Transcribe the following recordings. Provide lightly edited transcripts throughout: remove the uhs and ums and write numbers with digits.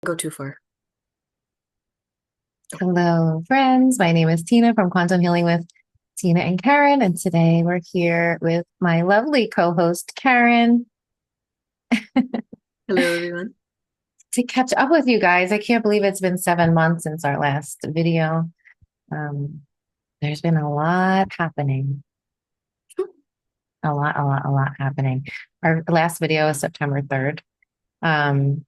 Go too far. Hello, friends. My name is Tina from Quantum Healing with Tina and Karen. And today we're here with my lovely co host, Karen, Hello, everyone. to catch up with you guys. I can't believe it's been 7 months since our last video. Um, there's been a lot happening, a lot happening. Our last video is September 3rd. Um,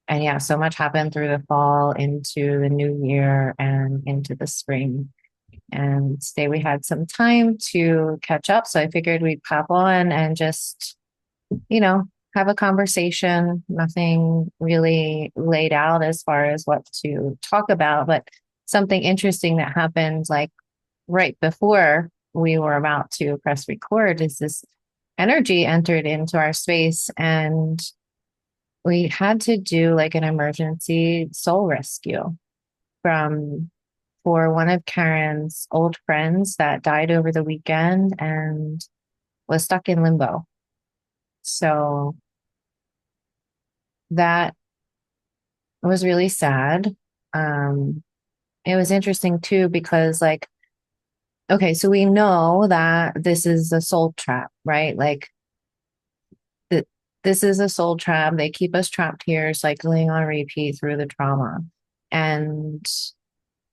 and yeah, so much happened through the fall into the new year and into the spring. And today we had some time to catch up. So I figured we'd pop on and just, you know, have a conversation. Nothing really laid out as far as what to talk about, but something interesting that happened like right before we were about to press record is this energy entered into our space, and we had to do like an emergency soul rescue from for one of Karen's old friends that died over the weekend and was stuck in limbo. So that was really sad. Um, it was interesting too because, like, okay, so we know that this is a soul trap, right? Like, th- this is a soul trap. They keep us trapped here, cycling on repeat through the trauma. And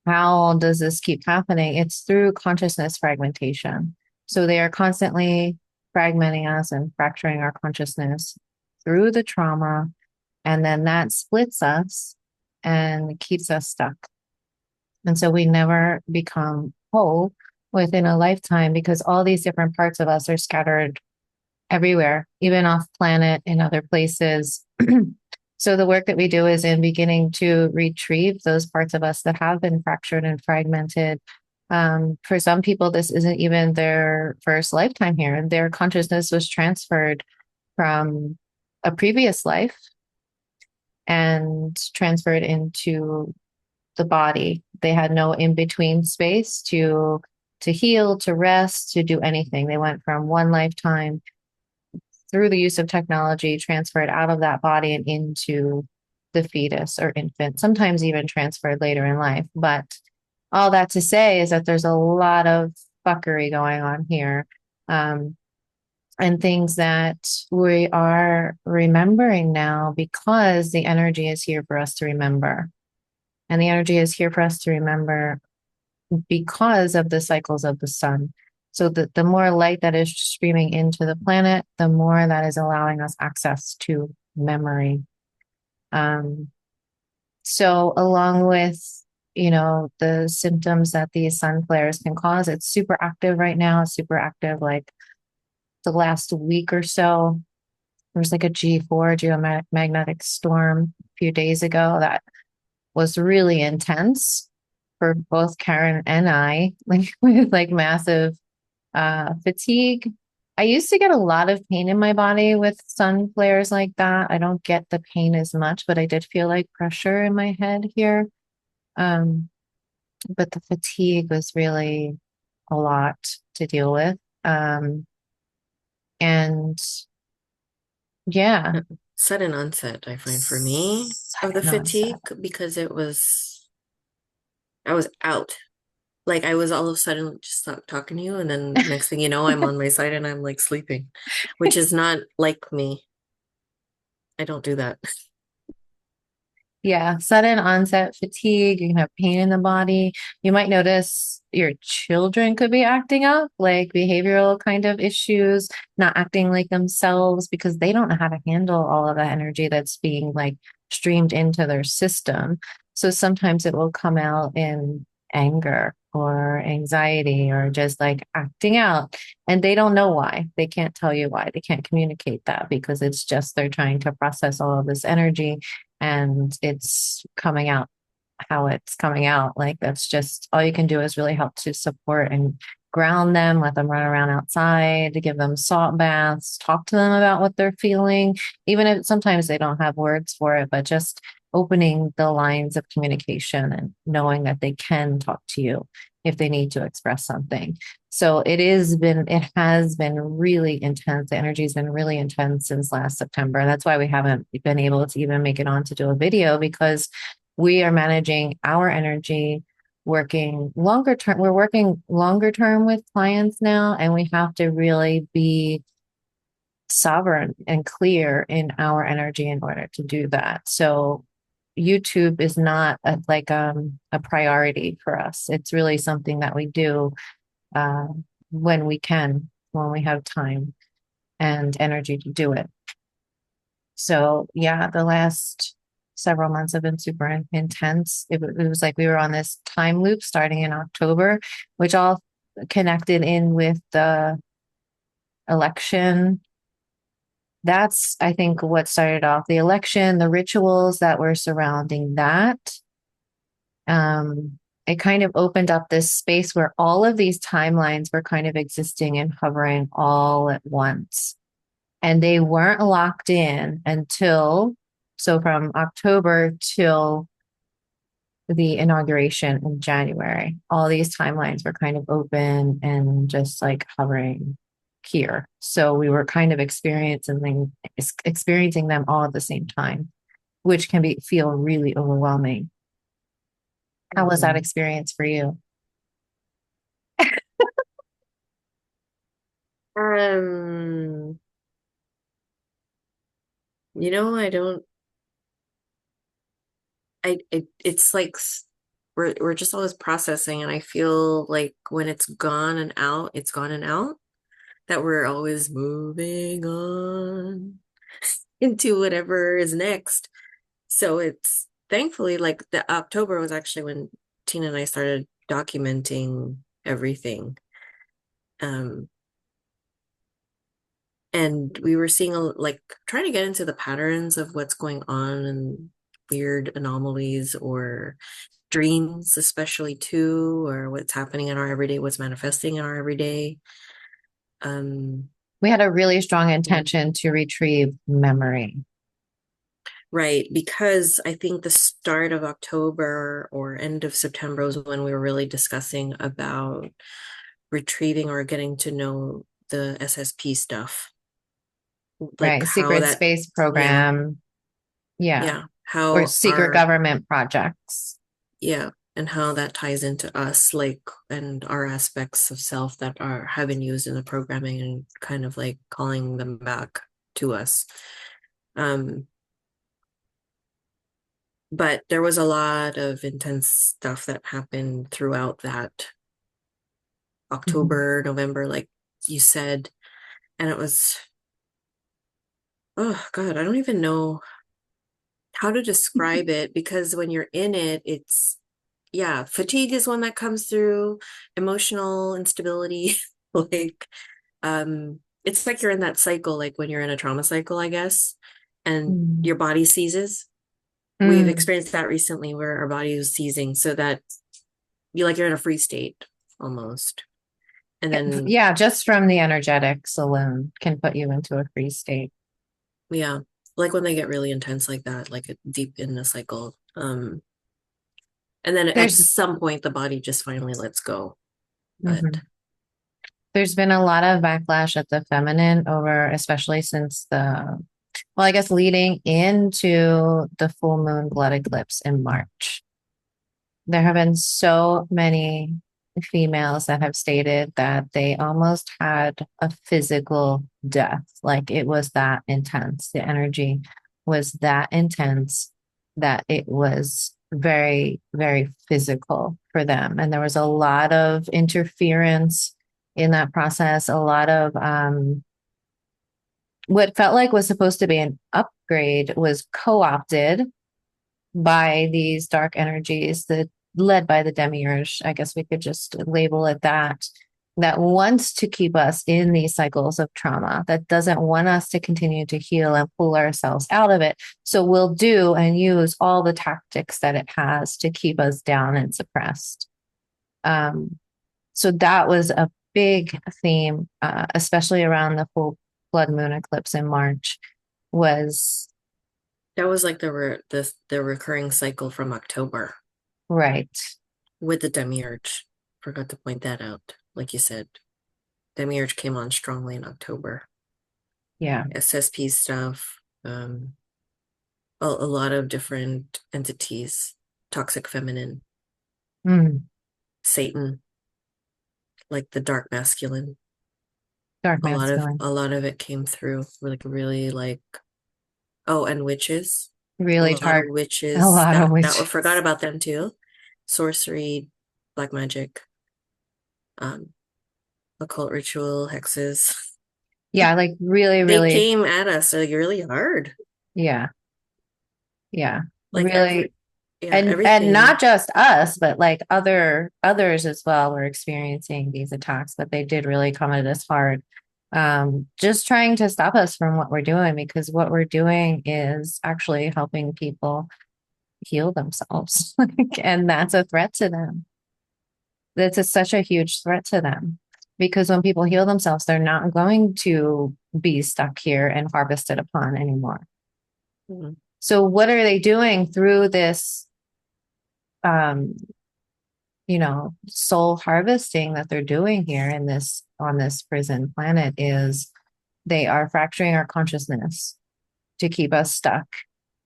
how does this keep happening? It's through consciousness fragmentation. So they are constantly fragmenting us and fracturing our consciousness through the trauma. And then that splits us and keeps us stuck. And so we never become whole within a lifetime because all these different parts of us are scattered everywhere, even off planet in other places. So the work that we do is in beginning to retrieve those parts of us that have been fractured and fragmented. For some people, this isn't even their first lifetime here. Their consciousness was transferred from a previous life and transferred into the body. They had no in between space to heal, to rest, to do anything. They went from one lifetime through the use of technology, transferred out of that body and into the fetus or infant, sometimes even transferred later in life. But all that to say is that there's a lot of fuckery going on here. Um, and things that we are remembering now because the energy is here for us to remember. And the energy is here for us to remember because of the cycles of the sun. So the more light that is streaming into the planet, the more that is allowing us access to memory. Um, so along with, the symptoms that these sun flares can cause, it's super active right now. It's super active like the last week or so. There was like a G4 geomagnetic storm a few days ago that was really intense for both Karen and I, like with like massive fatigue. I used to get a lot of pain in my body with sun flares like that. I don't get the pain as much, but I did feel like pressure in my head here. Um, but the fatigue was really a lot to deal with. And yeah, Sudden onset, I find for me of the sudden onset. fatigue because I was out. Like I was all of a sudden just stopped talking to you, and then next thing you know, I'm on my side and I'm like sleeping, which is not like me. I don't do that. Yeah, sudden onset fatigue. You can have pain in the body. You might notice your children could be acting up, like behavioral kind of issues, not acting like themselves because they don't know how to handle all of that energy that's being like streamed into their system. So sometimes it will come out in anger or anxiety or just like acting out. And they don't know why. They can't tell you why. They can't communicate that because it's just they're trying to process all of this energy and it's coming out how it's coming out. Like that's just all you can do is really help to support and ground them, let them run around outside, to give them salt baths, talk to them about what they're feeling, even if sometimes they don't have words for it, but just opening the lines of communication and knowing that they can talk to you if they need to express something. So it has been really intense. The energy has been really intense since last September. That's why we haven't been able to even make it on to do a video, because we are managing our energy, working longer term. We're working longer term with clients now, and we have to really be sovereign and clear in our energy in order to do that. So YouTube is not a priority for us. It's really something that we do uh, when we can, when we have time and energy to do it. So yeah, the last several months have been super intense. It was like we were on this time loop starting in October, which all connected in with the election. That's, I think, what started off the election, the rituals that were surrounding that. It kind of opened up this space where all of these timelines were kind of existing and hovering all at once. And they weren't locked in until, so from October till the inauguration in January, all these timelines were kind of open and just like hovering here. So we were kind of experiencing them all at the same time, which can feel really overwhelming. How was that Mhm. experience for you? Um, I don't, it's like we're just always processing, and I feel like when it's gone and out, it's gone and out, that we're always moving on into whatever is next. So it's thankfully like the October was actually when Tina and I started documenting everything. Um, and we were seeing like trying to get into the patterns of what's going on and weird anomalies or dreams, especially too, or what's happening in our everyday, what's manifesting in our everyday. Um, We had a really strong yeah. intention to retrieve memory. Right, because I think the start of October or end of September was when we were really discussing about retrieving or getting to know the SSP stuff, like Right? how Secret that, space yeah, program. Yeah. yeah, Or how secret our, government projects. yeah, and how that ties into us, like, and our aspects of self that are have been used in the programming and kind of like calling them back to us. Um, but there was a lot of intense stuff that happened throughout that Mhm. October, November, like you said. And it was, oh God, I don't even know how to describe it, because when you're in it, it's, yeah, fatigue is one that comes through, emotional instability, like, it's like you're in that cycle, like when you're in a trauma cycle, I guess, and Mm. your body seizes. We've Mm. experienced that recently where our body is seizing, so that you're in a free state almost. And then, Yeah, just from the energetics alone can put you into a freeze state. yeah, like when they get really intense like that, like deep in the cycle. And then at There's some point, the body just finally lets go. But mhm. There's been a lot of backlash at the feminine over, especially since well, I guess leading into the full moon blood eclipse in March. There have been so many females that have stated that they almost had a physical death. Like it was that intense. The energy was that intense that it was very, very physical for them. And there was a lot of interference in that process, a lot of what felt like was supposed to be an upgrade was co opted by these dark energies that led by the demiurge. I guess we could just label it that. That wants to keep us in these cycles of trauma, that doesn't want us to continue to heal and pull ourselves out of it. So we'll do and use all the tactics that it has to keep us down and suppressed. Um, so that was a big theme, especially around the full blood moon eclipse in March, was That was like the recurring cycle from October Right. with the demiurge. Forgot to point that out. Like you said, demiurge came on strongly in October. Yeah. SSP stuff, a lot of different entities, toxic feminine, Mm. Satan, like the dark masculine. Dark masculine. A lot of it came through like really like oh, and witches. A Really lot of dark. A witches lot of that we forgot witches. about them too. Sorcery, black magic, um, occult ritual, hexes. Yeah, like really, They really, came at us like really hard. yeah, yeah. Like Really, yeah, and not everything. just us, but like others as well were experiencing these attacks, but they did really come at us hard. Just trying to stop us from what we're doing, because what we're doing is actually helping people heal themselves. And that's a threat to them. Such a huge threat to them, because when people heal themselves, they're not going to be stuck here and harvested upon anymore. Mhm. So what are they doing through this, um, soul harvesting that they're doing here in this on this prison planet is they are fracturing our consciousness to keep us stuck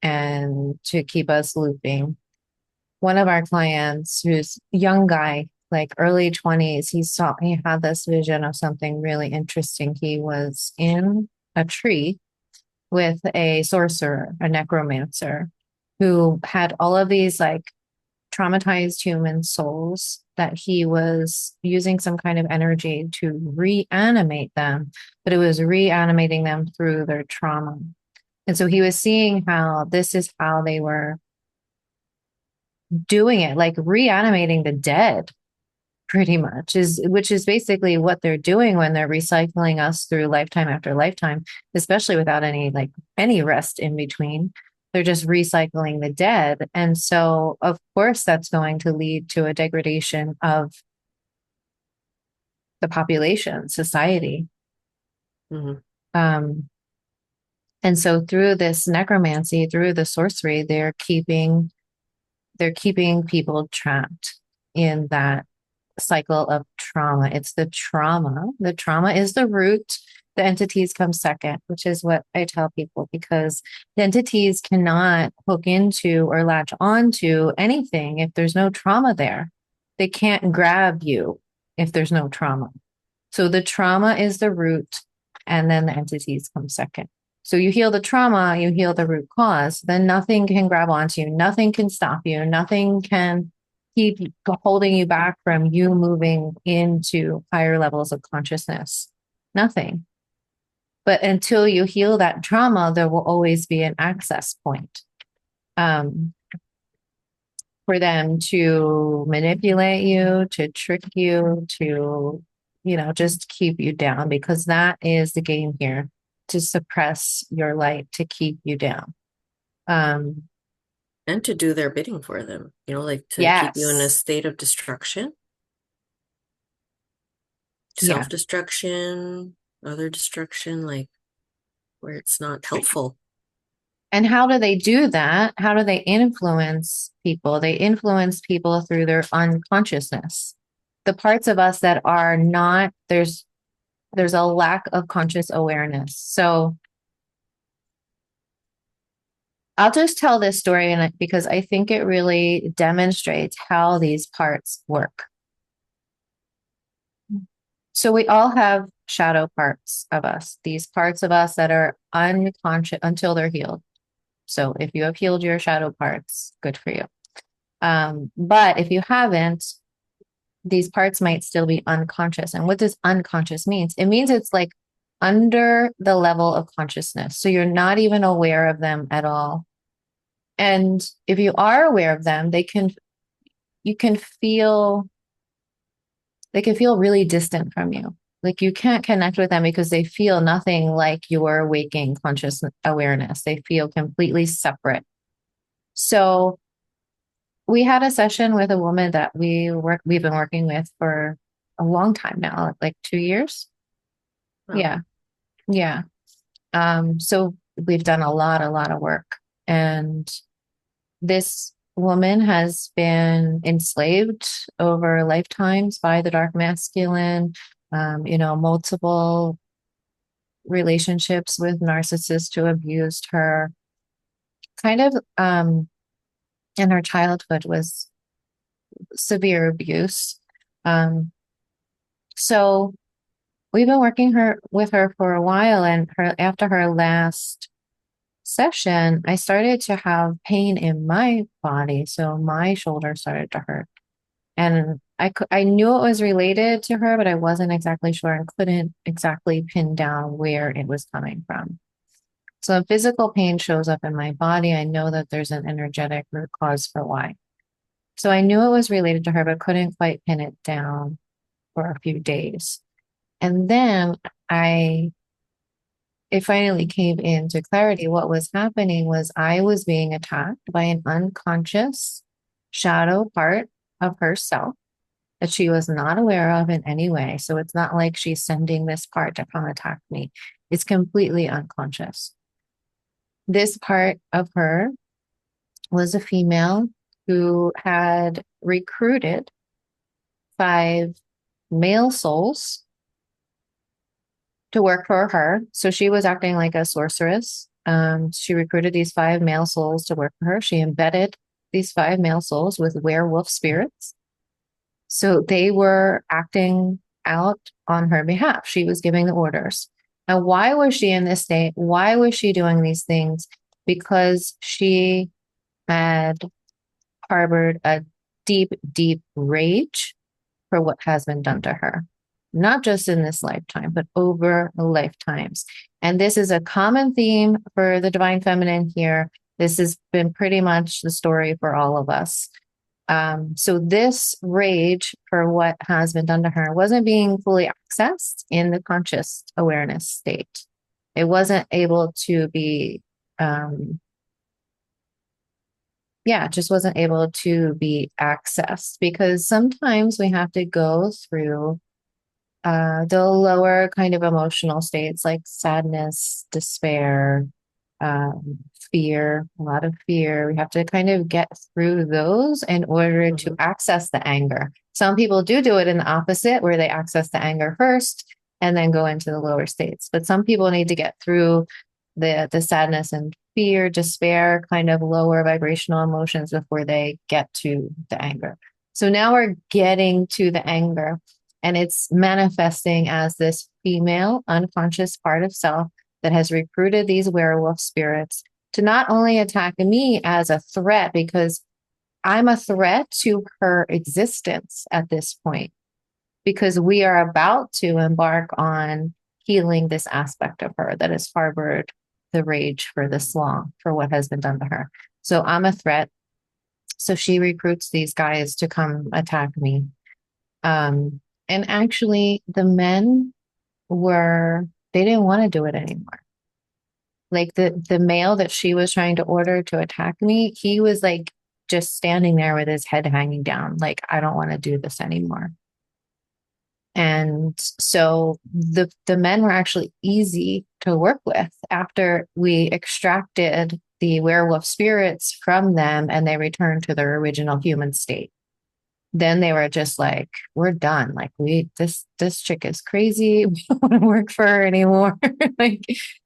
and to keep us looping. One of our clients, who's a young guy, like early 20s, he had this vision of something really interesting. He was in a tree with a sorcerer, a necromancer, who had all of these like traumatized human souls that he was using some kind of energy to reanimate them, but it was reanimating them through their trauma. And so he was seeing how this is how they were doing it, like reanimating the dead, pretty much, is which is basically what they're doing when they're recycling us through lifetime after lifetime, especially without any rest in between. They're just recycling the dead. And so of course that's going to lead to a degradation of the population, society. Mhm. Um, and so through this necromancy, through the sorcery, they're keeping people trapped in that cycle of trauma. It's the trauma. The trauma is the root. The entities come second, which is what I tell people, because the entities cannot hook into or latch onto anything if there's no trauma there. They can't grab you if there's no trauma. So the trauma is the root, and then the entities come second. So you heal the trauma, you heal the root cause, then nothing can grab onto you, nothing can stop you, nothing can keep holding you back from you moving into higher levels of consciousness. Nothing. But until you heal that trauma, there will always be an access point. Um, for them to manipulate you, to trick you, to, just keep you down, because that is the game here, to suppress your light, to keep you down. Um, And to do their bidding for them, like to keep you in a yes. state of destruction, Yeah. self-destruction, other destruction, like where it's not helpful. And how do they do that? How do they influence people? They influence people through their unconsciousness. The parts of us that are not, there's a lack of conscious awareness. So I'll just tell this story because I think it really demonstrates how these parts work. So we all have shadow parts of us, these parts of us that are unconscious until they're healed. So if you have healed your shadow parts, good for you. But if you haven't, these parts might still be unconscious. And what does unconscious means? It means it's like under the level of consciousness. So you're not even aware of them at all. And if you are aware of them, you can feel they can feel really distant from you. Like you can't connect with them because they feel nothing like your waking conscious awareness. They feel completely separate. So we had a session with a woman that we've been working with for a long time now, like 2 years. Wow. Yeah. Yeah. So we've done a lot of work. And this woman has been enslaved over lifetimes by the dark masculine, multiple relationships with narcissists who abused her. Kind of in her childhood was severe abuse. Um, so we've been working her with her for a while, and her after her last session, I started to have pain in my body. So my shoulder started to hurt. And I knew it was related to her, but I wasn't exactly sure and couldn't exactly pin down where it was coming from. So if physical pain shows up in my body, I know that there's an energetic root cause for why. So I knew it was related to her, but couldn't quite pin it down for a few days. And then I it finally came into clarity. What was happening was I was being attacked by an unconscious shadow part of herself that she was not aware of in any way. So it's not like she's sending this part to come attack me. It's completely unconscious. This part of her was a female who had recruited 5 male souls to work for her. So she was acting like a sorceress. She recruited these 5 male souls to work for her. She embedded these 5 male souls with werewolf spirits. So they were acting out on her behalf. She was giving the orders. And why was she in this state? Why was she doing these things? Because she had harbored a deep, deep rage for what has been done to her, not just in this lifetime, but over lifetimes. And this is a common theme for the divine feminine here. This has been pretty much the story for all of us. So this rage for what has been done to her wasn't being fully accessed in the conscious awareness state. It wasn't able to be, it just wasn't able to be accessed because sometimes we have to go through the lower kind of emotional states like sadness, despair, fear, a lot of fear. We have to kind of get through those in order to Mhm. access the anger. Some people do it in the opposite, where they access the anger first and then go into the lower states. But some people need to get through the sadness and fear, despair, kind of lower vibrational emotions before they get to the anger. So now we're getting to the anger, and it's manifesting as this female unconscious part of self that has recruited these werewolf spirits to not only attack me as a threat, because I'm a threat to her existence at this point, because we are about to embark on healing this aspect of her that has harbored the rage for this long for what has been done to her. So I'm a threat. So she recruits these guys to come attack me. Um, and actually, the men they didn't want to do it anymore. Like the male that she was trying to order to attack me, he was like just standing there with his head hanging down, like, I don't want to do this anymore. And so the men were actually easy to work with after we extracted the werewolf spirits from them and they returned to their original human state. Then they were just like, we're done. Like this chick is crazy. We don't want to work for her anymore. Like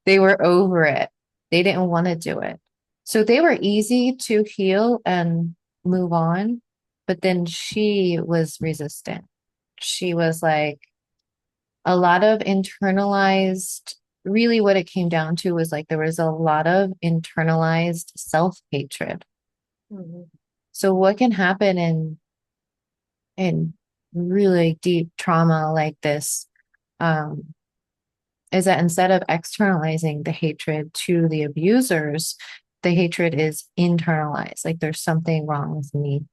they were over it. They didn't want to do it. So they were easy to heal and move on. But then she was resistant. She was like a lot of internalized, really what it came down to was like there was a lot of internalized self-hatred. Mhm. So what can happen in really deep trauma like this, um, is that instead of externalizing the hatred to the abusers, the hatred is internalized. Like there's something wrong with me.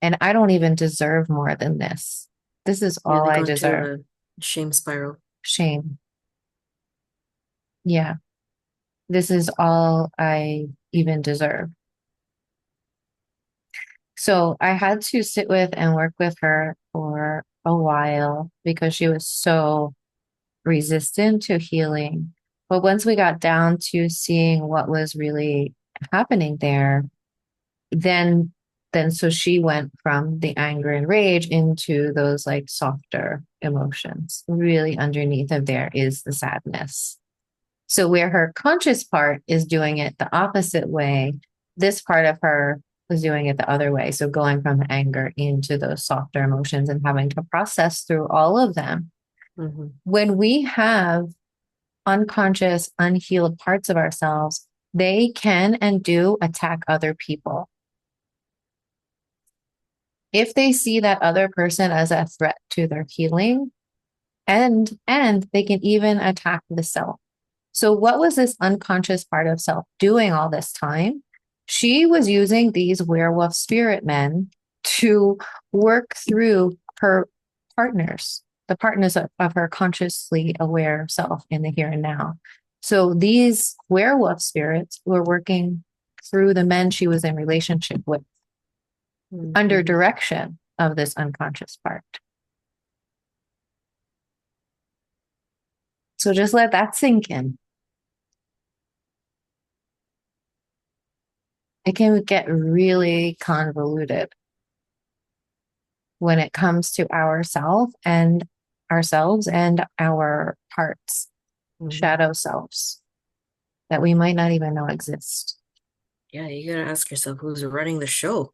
And I don't even deserve more than this. This is Yeah, all they I go into deserve. a shame spiral. Shame. Yeah. This is all I even deserve. So I had to sit with and work with her for a while because she was so resistant to healing. But once we got down to seeing what was really happening there, then so she went from the anger and rage into those like softer emotions. Really underneath of there is the sadness. So where her conscious part is doing it the opposite way, this part of her was doing it the other way. So going from anger into those softer emotions and having to process through all of them. Mm-hmm. When we have unconscious, unhealed parts of ourselves, they can and do attack other people. If they see that other person as a threat to their healing, and they can even attack the self. So what was this unconscious part of self doing all this time? She was using these werewolf spirit men to work through her partners, the partners of her consciously aware self in the here and now. So these werewolf spirits were working through the men she was in relationship with under Mm-hmm. direction of this unconscious part. So just let that sink in. It can get really convoluted when it comes to ourselves and our parts, Mm-hmm. shadow selves that we might not even know exist. Yeah, you gotta ask yourself who's running the show.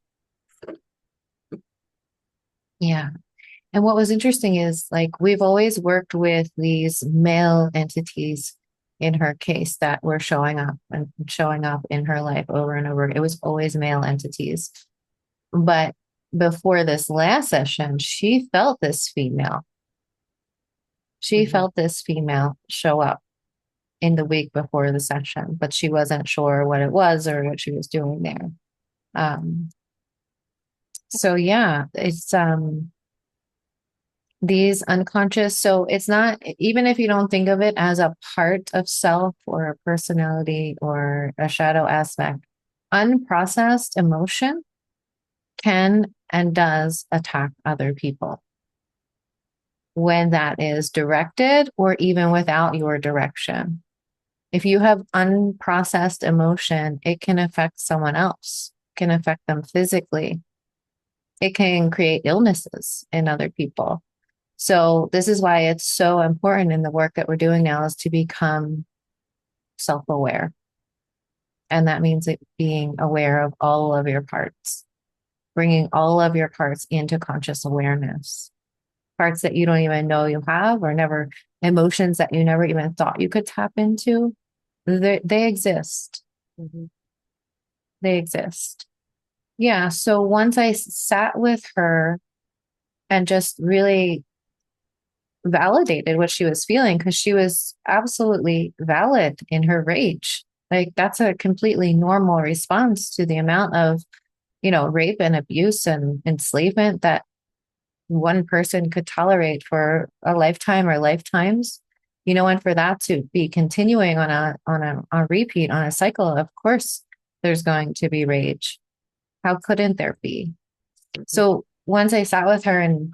Yeah. And what was interesting is like we've always worked with these male entities in her case that were showing up in her life over and over. It was always male entities. But before this last session, she felt this female. She Mm-hmm. felt this female show up in the week before the session, but she wasn't sure what it was or what she was doing there. Um, so yeah, it's these unconscious. So it's not, even if you don't think of it as a part of self or a personality or a shadow aspect, unprocessed emotion can and does attack other people when that is directed or even without your direction. If you have unprocessed emotion, it can affect someone else, can affect them physically. It can create illnesses in other people. So this is why it's so important in the work that we're doing now is to become self-aware. And that means it being aware of all of your parts, bringing all of your parts into conscious awareness, parts that you don't even know you have or never, emotions that you never even thought you could tap into. They exist. Mm-hmm. They exist. Yeah. So once I sat with her and just really validated what she was feeling, because she was absolutely valid in her rage. Like that's a completely normal response to the amount of, rape and abuse and enslavement that one person could tolerate for a lifetime or lifetimes. And for that to be continuing on a repeat, on a cycle, of course there's going to be rage. How couldn't there be? Mm-hmm. So once I sat with her and,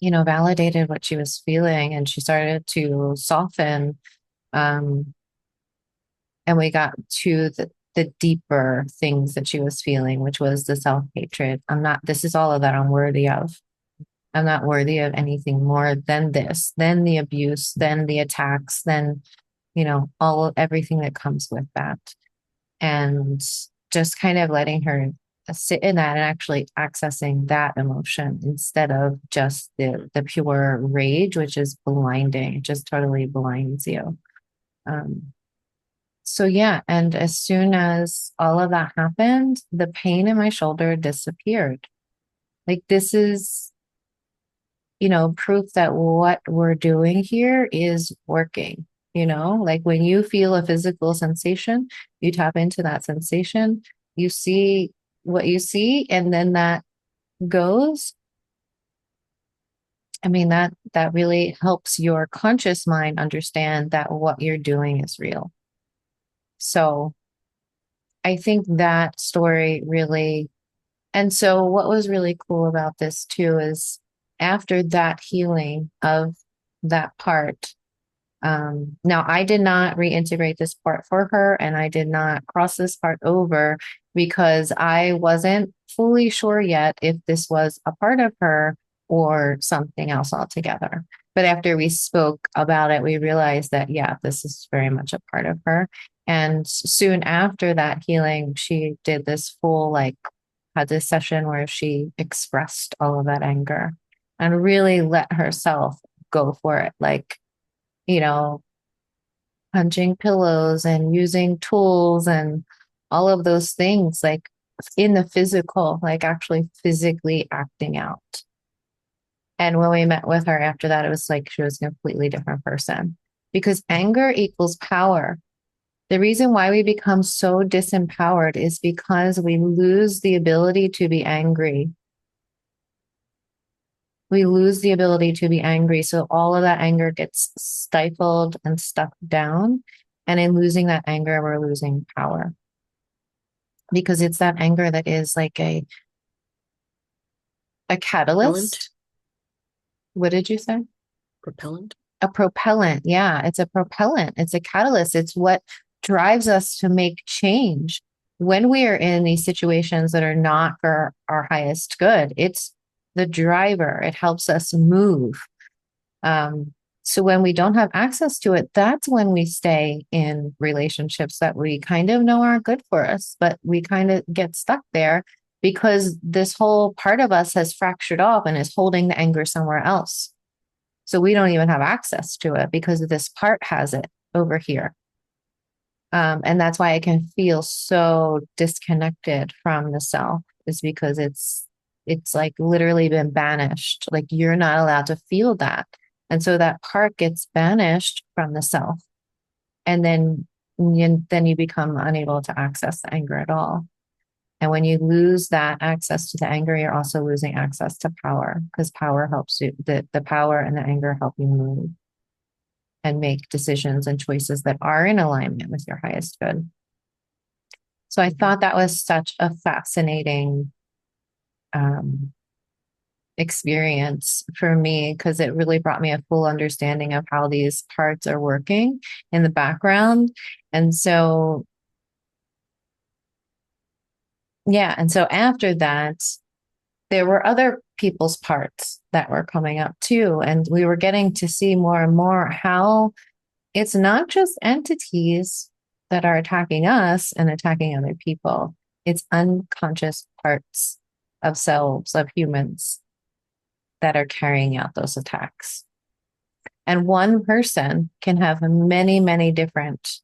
validated what she was feeling and she started to soften, um, and we got to the deeper things that she was feeling, which was the self-hatred. This is all of that I'm worthy of. I'm not worthy of anything more than this, than the abuse, than the attacks, than, everything that comes with that. And just kind of letting her sit in that and actually accessing that emotion instead of just the pure rage, which is blinding. It just totally blinds you. Um, so yeah, and as soon as all of that happened, the pain in my shoulder disappeared. Like this is, proof that what we're doing here is working. Like when you feel a physical sensation, you tap into that sensation, you see what you see, and then that goes. I mean, that really helps your conscious mind understand that what you're doing is real. So I think that story really, and so what was really cool about this too is after that healing of that part, Now, I did not reintegrate this part for her, and I did not cross this part over because I wasn't fully sure yet if this was a part of her or something else altogether. But after we spoke about it, we realized that, yeah, this is very much a part of her. And soon after that healing, she did this full, like, had this session where she expressed all of that anger and really let herself go for it. Like, you know, punching pillows and using tools and all of those things, like in the physical, like actually physically acting out. And when we met with her after that, it was like she was a completely different person because anger equals power. The reason why we become so disempowered is because we lose the ability to be angry. We lose the ability to be angry. So all of that anger gets stifled and stuck down. And in losing that anger, we're losing power because it's that anger that is like a Propellant, catalyst. What did you say? propellant. A propellant. Yeah, it's a propellant. It's a catalyst. It's what drives us to make change. When we are in these situations that are not for our highest good, it's the driver. It helps us move. Um, so when we don't have access to it, that's when we stay in relationships that we kind of know aren't good for us, but we kind of get stuck there because this whole part of us has fractured off and is holding the anger somewhere else. So we don't even have access to it because this part has it over here. And that's why I can feel so disconnected from the self is because it's like literally been banished. Like you're not allowed to feel that. And so that part gets banished from the self. And then you become unable to access the anger at all. And when you lose that access to the anger, you're also losing access to power because power helps you, the power and the anger help you move and make decisions and choices that are in alignment with your highest good. So I Mhm. thought that was such a fascinating um, experience for me because it really brought me a full understanding of how these parts are working in the background. And so, yeah. And so after that, there were other people's parts that were coming up too. And we were getting to see more and more how it's not just entities that are attacking us and attacking other people, it's unconscious parts of selves, of humans that are carrying out those attacks. And one person can have many, many different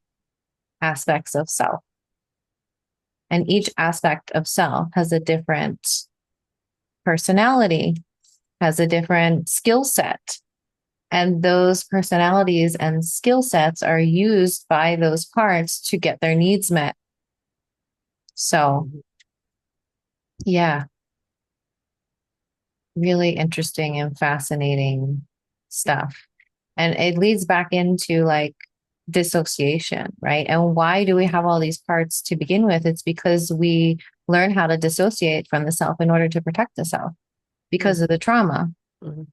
aspects of self. And each aspect of self has a different personality, has a different skill set. And those personalities and skill sets are used by those parts to get their needs met. So, Mhm. yeah, really interesting and fascinating stuff. And it leads back into like dissociation, right? And why do we have all these parts to begin with? It's because we learn how to dissociate from the self in order to protect the self because of Mhm. the trauma. Mhm.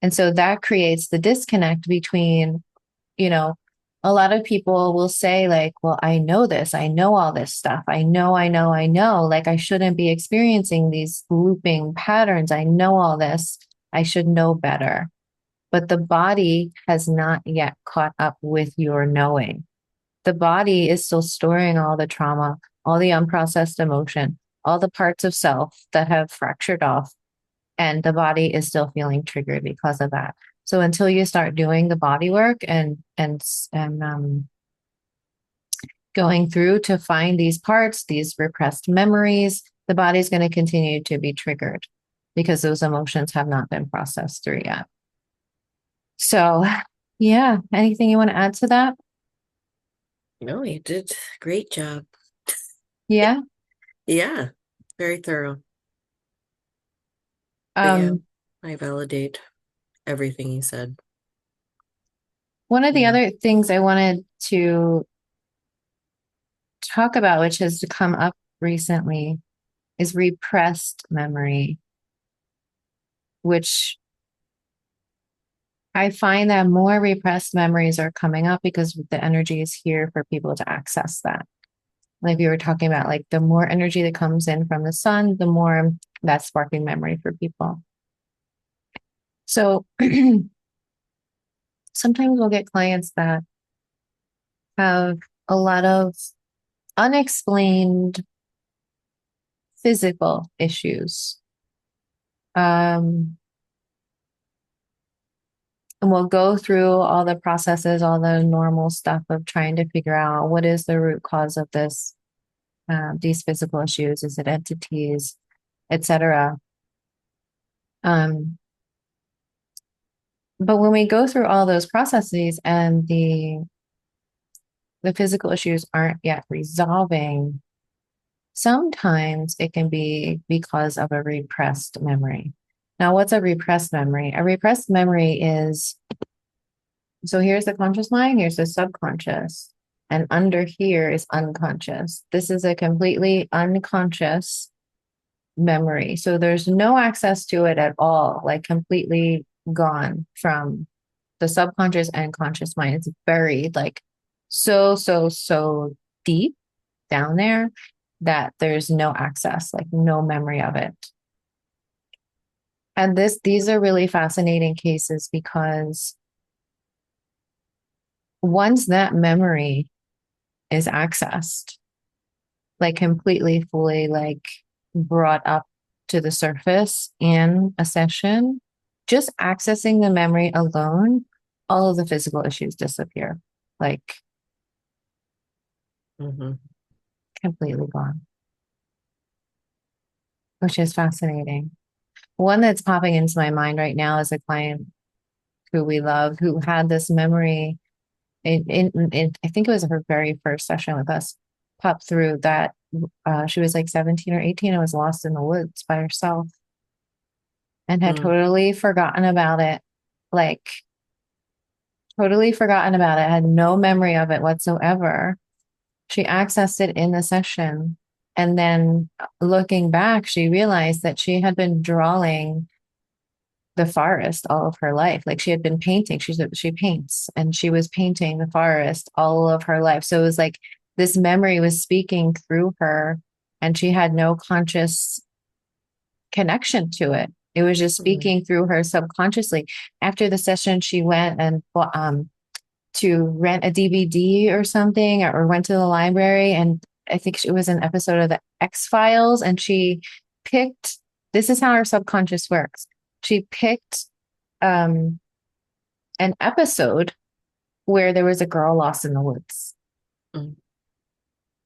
And so that creates the disconnect between, you know, a lot of people will say, like, well, I know this, I know all this stuff. I know, like I shouldn't be experiencing these looping patterns. I know all this. I should know better. But the body has not yet caught up with your knowing. The body is still storing all the trauma, all the unprocessed emotion, all the parts of self that have fractured off, and the body is still feeling triggered because of that. So until you start doing the body work and going through to find these parts, these repressed memories, the body's going to continue to be triggered because those emotions have not been processed through yet. So, yeah, anything you want to add to that? No, you did a great job. Yeah. Yeah, very thorough. But yeah, Um, I validate everything you said. One of the Yeah. other things I wanted to talk about, which has come up recently, is repressed memory, which I find that more repressed memories are coming up because the energy is here for people to access that. Like you were talking about, like the more energy that comes in from the sun, the more that's sparking memory for people. So sometimes we'll get clients that have a lot of unexplained physical issues. Um, and we'll go through all the processes, all the normal stuff of trying to figure out what is the root cause of these physical issues. Is it entities, etc. Um, but when we go through all those processes and the physical issues aren't yet resolving, sometimes it can be because of a repressed memory. Now, what's a repressed memory? A repressed memory is, so here's the conscious mind, here's the subconscious, and under here is unconscious. This is a completely unconscious memory. So there's no access to it at all, like completely gone from the subconscious and conscious mind. It's buried like so deep down there that there's no access, like no memory of it. And these are really fascinating cases because once that memory is accessed, like completely, fully, like brought up to the surface in a session, just accessing the memory alone, all of the physical issues disappear, like Hmm. completely gone, which is fascinating. One that's popping into my mind right now is a client who we love who had this memory. I think it was her very first session with us, popped through that she was like 17 or 18 and was lost in the woods by herself and had Mm. totally forgotten about it. Like, totally forgotten about it, had no memory of it whatsoever. She accessed it in the session. And then looking back, she realized that she had been drawing the forest all of her life. Like she had been painting. She paints and she was painting the forest all of her life. So it was like this memory was speaking through her and she had no conscious connection to it. It was just Mm. speaking through her subconsciously. After the session, she went and to rent a DVD or something, or went to the library, and I think it was an episode of the X Files, and she picked. This is how her subconscious works. She picked um, an episode where there was a girl lost in the woods. Mm.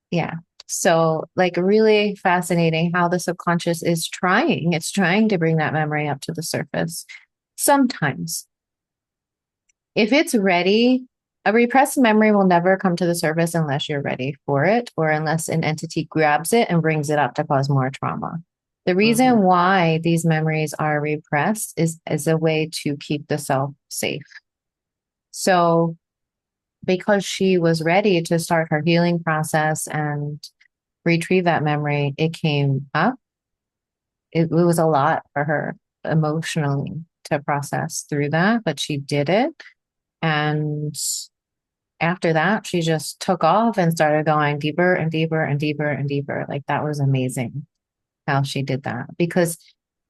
Yeah. So, like, really fascinating how the subconscious is trying. It's trying to bring that memory up to the surface. Sometimes, if it's ready, a repressed memory will never come to the surface unless you're ready for it or unless an entity grabs it and brings it up to cause more trauma. The reason Hmm. why these memories are repressed is a way to keep the self safe. So, because she was ready to start her healing process and retrieve that memory, it came up. It was a lot for her emotionally to process through that, but she did it. And after that, she just took off and started going deeper and deeper and deeper and deeper. Like that was amazing how she did that because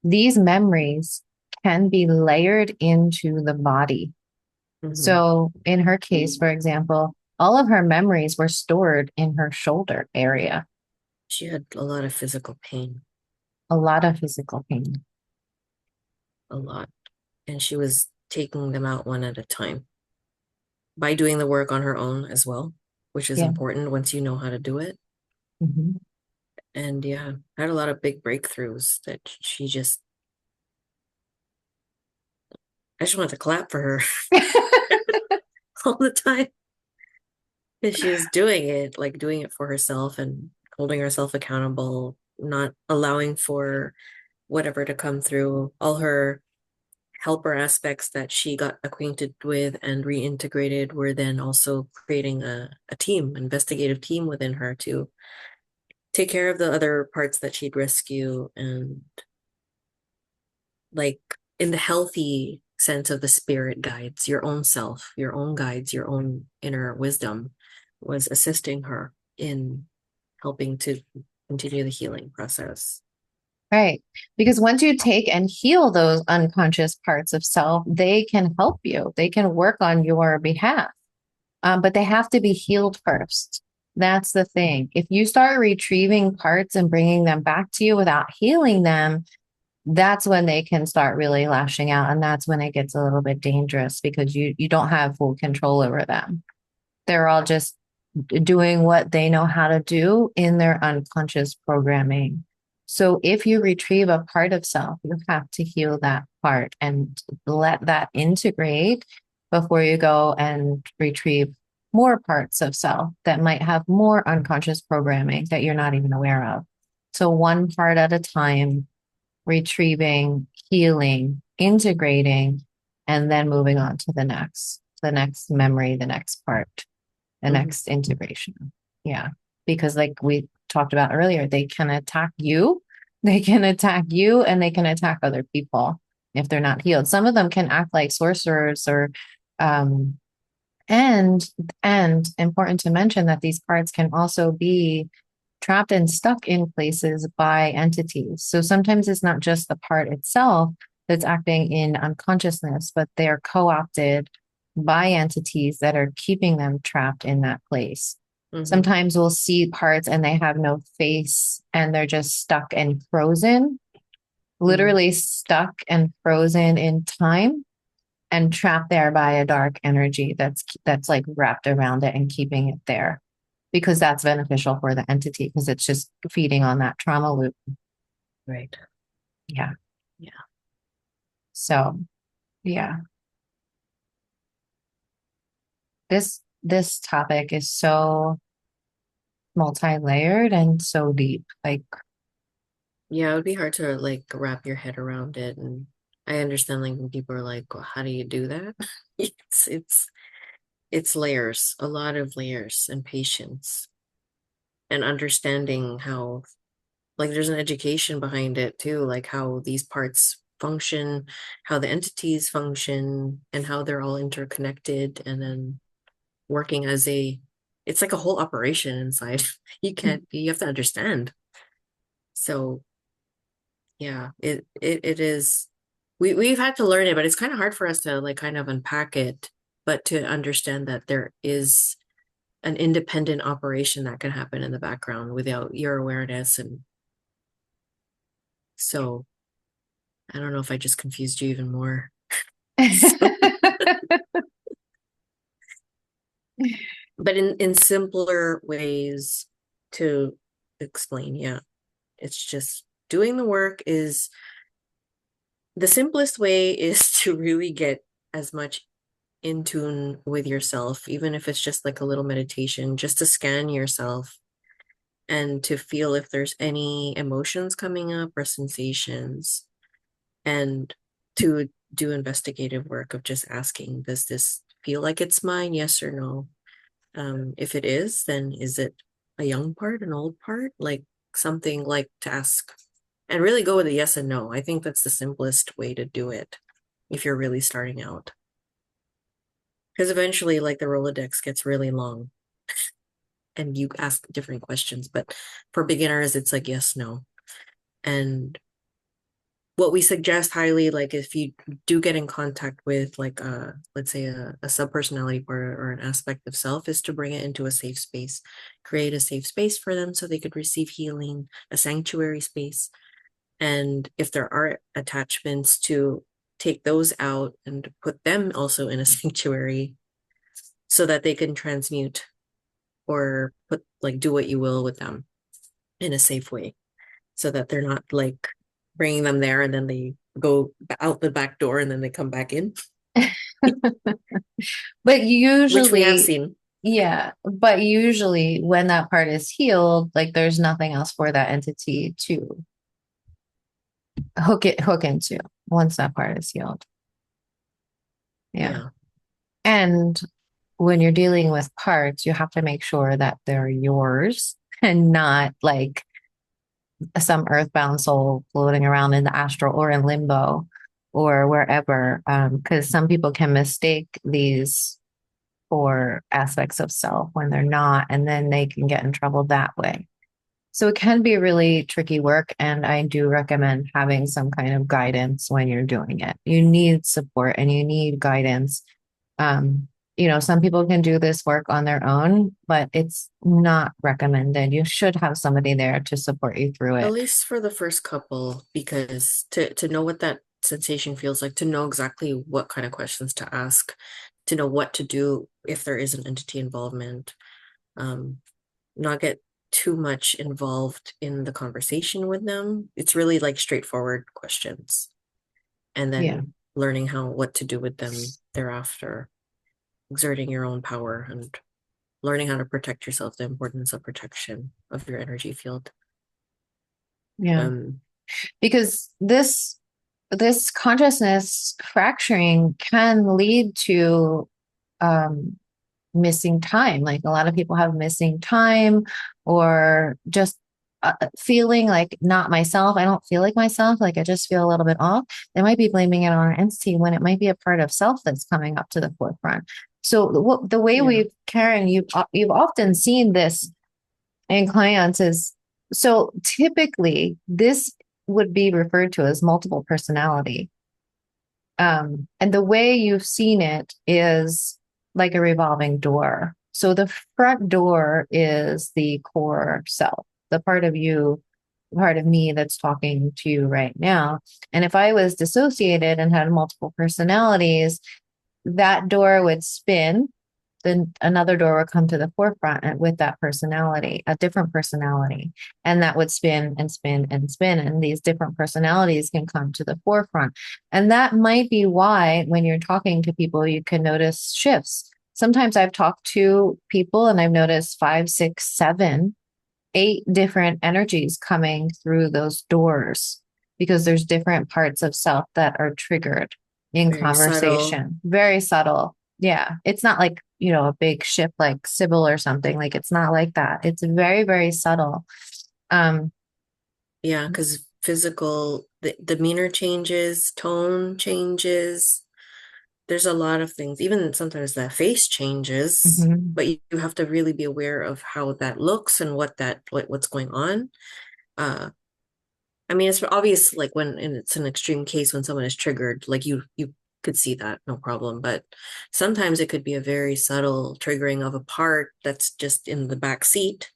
these memories can be layered into the body. Hmm. So in her case, for example, all of her memories were stored in her shoulder area, She had a lot of physical pain, a lot of physical pain. a lot. And she was taking them out one at a time by doing the work on her own as well, which is Yeah. important once you know how to do it. Mhm. And yeah, had a lot of big breakthroughs that she just, I just wanted to clap for her all the time. Because she was doing it, like doing it for herself and holding herself accountable, not allowing for whatever to come through. All her helper aspects that she got acquainted with and reintegrated were then also creating a team, investigative team within her to take care of the other parts that she'd rescue and like in the healthy sense of the spirit guides, your own self, your own guides, your own inner wisdom was assisting her in helping to continue the healing process. Right. Because once you take and heal those unconscious parts of self, they can help you. They can work on your behalf. But they have to be healed first. That's the thing. If you start retrieving parts and bringing them back to you without healing them, that's when they can start really lashing out. And that's when it gets a little bit dangerous because you don't have full control over them. They're all just doing what they know how to do in their unconscious programming. So if you retrieve a part of self, you have to heal that part and let that integrate before you go and retrieve more parts of self that might have more unconscious programming that you're not even aware of. So one part at a time, retrieving, healing, integrating, and then moving on to the next memory, the next part, the Mhm. next integration. Yeah. Because like we talked about earlier, they can attack you, they can attack you, and they can attack other people if they're not healed. Some of them can act like sorcerers or um and and important to mention that these parts can also be trapped and stuck in places by entities. So sometimes it's not just the part itself that's acting in unconsciousness, but they're co-opted by entities that are keeping them trapped in that place. Mhm. Sometimes we'll see parts and they have no face and they're just stuck and frozen, Mhm. literally stuck and frozen in time and trapped there by a dark energy that's like wrapped around it and keeping it there because that's beneficial for the entity because it's just feeding on that trauma loop. Right. Yeah. Yeah. So, yeah. This topic is so multi-layered and so deep. Like Yeah, it would be hard to like wrap your head around it. And I understand like when people are like, well, how do you do that? It's layers, a lot of layers and patience and understanding how like there's an education behind it too, like how these parts function, how the entities function, and how they're all interconnected, and then working as a it's like a whole operation inside. You have to understand. So yeah, it is we've had to learn it, but it's kind of hard for us to like kind of unpack it, but to understand that there is an independent operation that can happen in the background without your awareness. And so I don't know if I just confused you even more. So, but in simpler ways to explain, yeah, it's just doing the work is the simplest way is to really get as much in tune with yourself, even if it's just like a little meditation, just to scan yourself and to feel if there's any emotions coming up or sensations, and to do investigative work of just asking, does this feel like it's mine? Yes or no? If it is, then is it a young part, an old part? Like something like to ask and really go with a yes and no. I think that's the simplest way to do it if you're really starting out. Because eventually, like the Rolodex gets really long and you ask different questions. But for beginners, it's like yes, no. And what we suggest highly, like if you do get in contact with like let's say a subpersonality part or an aspect of self, is to bring it into a safe space, create a safe space for them so they could receive healing, a sanctuary space. And if there are attachments, to take those out and put them also in a sanctuary so that they can transmute or put like do what you will with them in a safe way so that they're not like bringing them there and then they go out the back door and then they come back in, but which we have usually, seen. yeah, but usually when that part is healed, like there's nothing else for that entity to hook into once that part is healed. Yeah. Yeah. And when you're dealing with parts, you have to make sure that they're yours and not like some earthbound soul floating around in the astral or in limbo. or wherever, because some people can mistake these for aspects of self when they're not, and then they can get in trouble that way. So it can be really tricky work, and I do recommend having some kind of guidance when you're doing it. You need support and you need guidance. Um, some people can do this work on their own, but it's not recommended. You should have somebody there to support you through At it. least for the first couple, because to know what that sensation feels like, to know exactly what kind of questions to ask, to know what to do if there is an entity involvement, um, not get too much involved in the conversation with them. It's really like straightforward questions, and Yeah. then learning what to do with them thereafter, exerting your own power and learning how to protect yourself, the importance of protection of your energy field. Yeah. Um, Because this consciousness fracturing can lead to um missing time. Like a lot of people have missing time or just feeling like not myself. I don't feel like myself. Like I just feel a little bit off. They might be blaming it on an entity when it might be a part of self that's coming up to the forefront. So the way yeah, Karen, you've often seen this in clients is so typically this would be referred to as multiple personality. And the way you've seen it is like a revolving door. So the front door is the core self, the part of you, part of me that's talking to you right now. And if I was dissociated and had multiple personalities, that door would spin, then another door would come to the forefront with that personality, a different personality. And that would spin and spin and spin. And these different personalities can come to the forefront. And that might be why, when you're talking to people, you can notice shifts. Sometimes I've talked to people and I've noticed five, six, seven, eight different energies coming through those doors because there's different parts of self that are triggered in very subtle. conversation. Very subtle. Yeah. It's not like, a big shift like Sybil or something. Like it's not like that. It's very, very subtle. Um, Yeah, because physical, the demeanor changes, tone changes. There's a lot of things. Even sometimes the face changes, mhm, but you have to really be aware of how that looks and what's going on. Uh, I mean, it's obvious like and it's an extreme case when someone is triggered, like you could see that, no problem. But sometimes it could be a very subtle triggering of a part that's just in the back seat,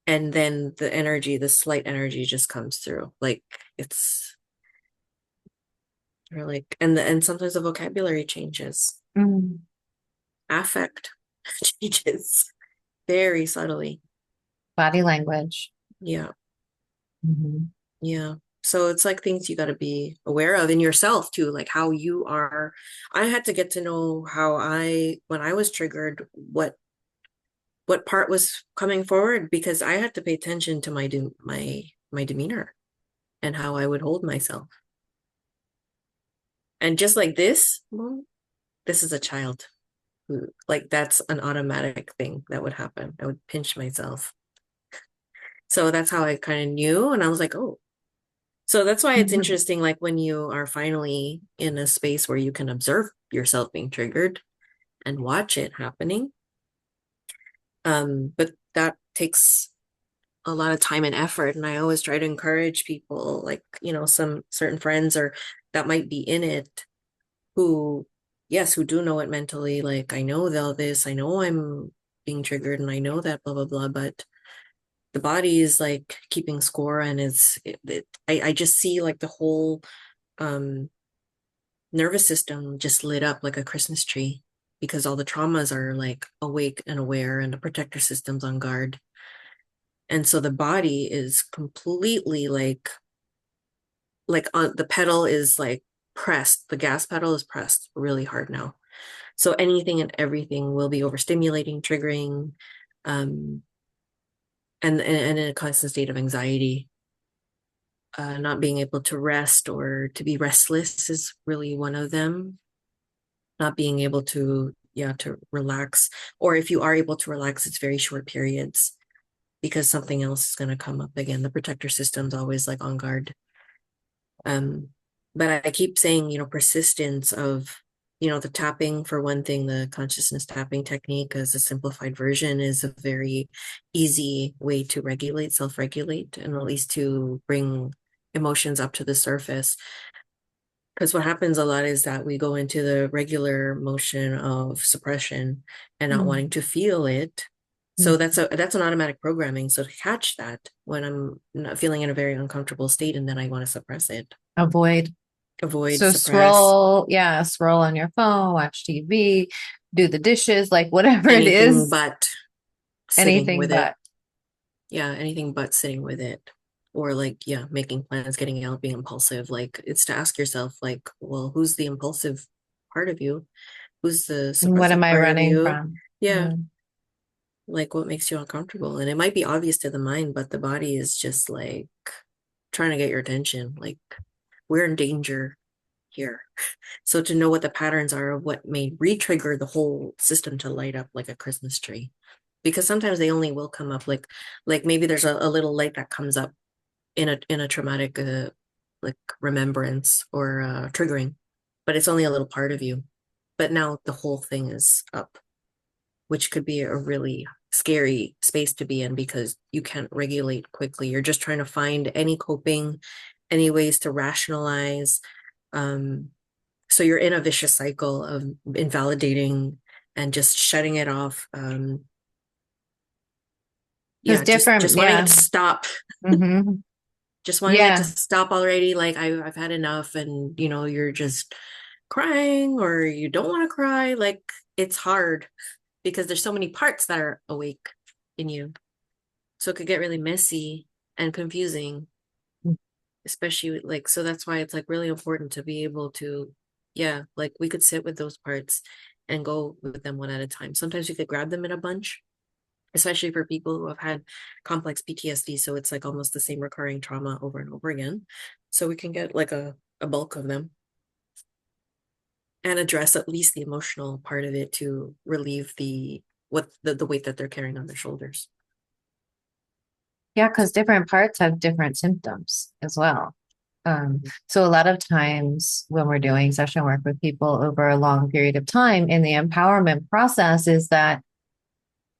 and then the slight energy just comes through. Like it's or like and sometimes the vocabulary changes. mm, Affect changes very subtly. body language. Yeah. Mhm. Yeah. So it's like things you got to be aware of in yourself too, like how you are. I had to get to know when I was triggered, what part was coming forward because I had to pay attention to my demeanor and how I would hold myself. And just like this, well, this is a child who, like, that's an automatic thing that would happen. I would pinch myself. So that's how I kind of knew. And I was like, oh, so that's why it's Mhm. interesting, like when you are finally in a space where you can observe yourself being triggered and watch it happening. But that takes a lot of time and effort. And I always try to encourage people, like, some certain friends or that might be in it who, yes, who do know it mentally. Like, I know all this, I know I'm being triggered and I know that blah, blah, blah. But the body is like keeping score and I just see like the whole um nervous system just lit up like a Christmas tree because all the traumas are like awake and aware and the protector system's on guard. And so the body is completely like on the pedal is like pressed. The gas pedal is pressed really hard now. So anything and everything will be overstimulating, triggering, um, and in a constant state of anxiety. Not being able to rest or to be restless is really one of them. Not being able to, yeah, to relax, or if you are able to relax, it's very short periods because something else is going to come up again. The protector system's always like on guard. um But I keep saying, persistence of, the tapping for one thing, the consciousness tapping technique as a simplified version is a very easy way to regulate, self-regulate, and at least to bring emotions up to the surface. Because what happens a lot is that we go into the regular motion of suppression and not Mm. wanting to feel it. So Mm. that's an automatic programming. So to catch that when I'm not feeling in a very uncomfortable state and then I want to suppress it, Avoid. avoid, So suppress scroll, yeah, scroll on your phone, watch TV, do the dishes, like whatever it anything is, but sitting anything with it. but. Yeah, anything but sitting with it. Or like, yeah, making plans, getting out, being impulsive. Like it's to ask yourself, like, well, who's the impulsive part of you? Who's the What am suppressive I part of running you? from? Yeah, Yeah. like what makes you uncomfortable. And it might be obvious to the mind, but the body is just like trying to get your attention. Like we're in danger here. So to know what the patterns are of what may re-trigger the whole system to light up like a Christmas tree. Because sometimes they only will come up like maybe there's a little light that comes up in a traumatic like remembrance or triggering, but it's only a little part of you. But now the whole thing is up, which could be a really scary space to be in because you can't regulate quickly. You're just trying to find any coping, any ways to rationalize. Um, so you're in a vicious cycle of invalidating and just shutting it off. Because Yeah, just different, wanting it yeah. to stop. Hmm. Just wanting it to Yeah. stop already. Like I've had enough, and you're just crying or you don't want to cry. Like it's hard because there's so many parts that are awake in you. So it could get really messy and confusing, especially like, so that's why it's like really important to be able to, yeah, like we could sit with those parts and go with them one at a time. Sometimes we could grab them in a bunch, especially for people who have had complex PTSD. So it's like almost the same recurring trauma over and over again. So we can get like a bulk of them and address at least the emotional part of it to relieve the weight that they're carrying on their shoulders. Yeah, because different parts have different symptoms as well. So a lot of times when we're doing session work with people over a long period of time in the empowerment process is that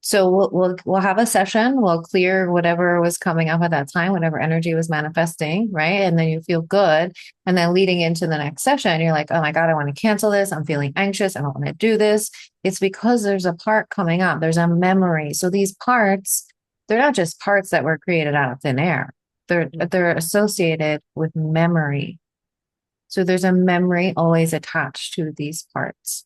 so we'll have a session, we'll clear whatever was coming up at that time, whatever energy was manifesting, right? And then you feel good. And then leading into the next session, you're like, oh my God, I want to cancel this. I'm feeling anxious. I don't want to do this. It's because there's a part coming up. There's a memory. So these parts, they're not just parts that were created out of thin air. They're associated with memory. So there's a memory always attached to these parts.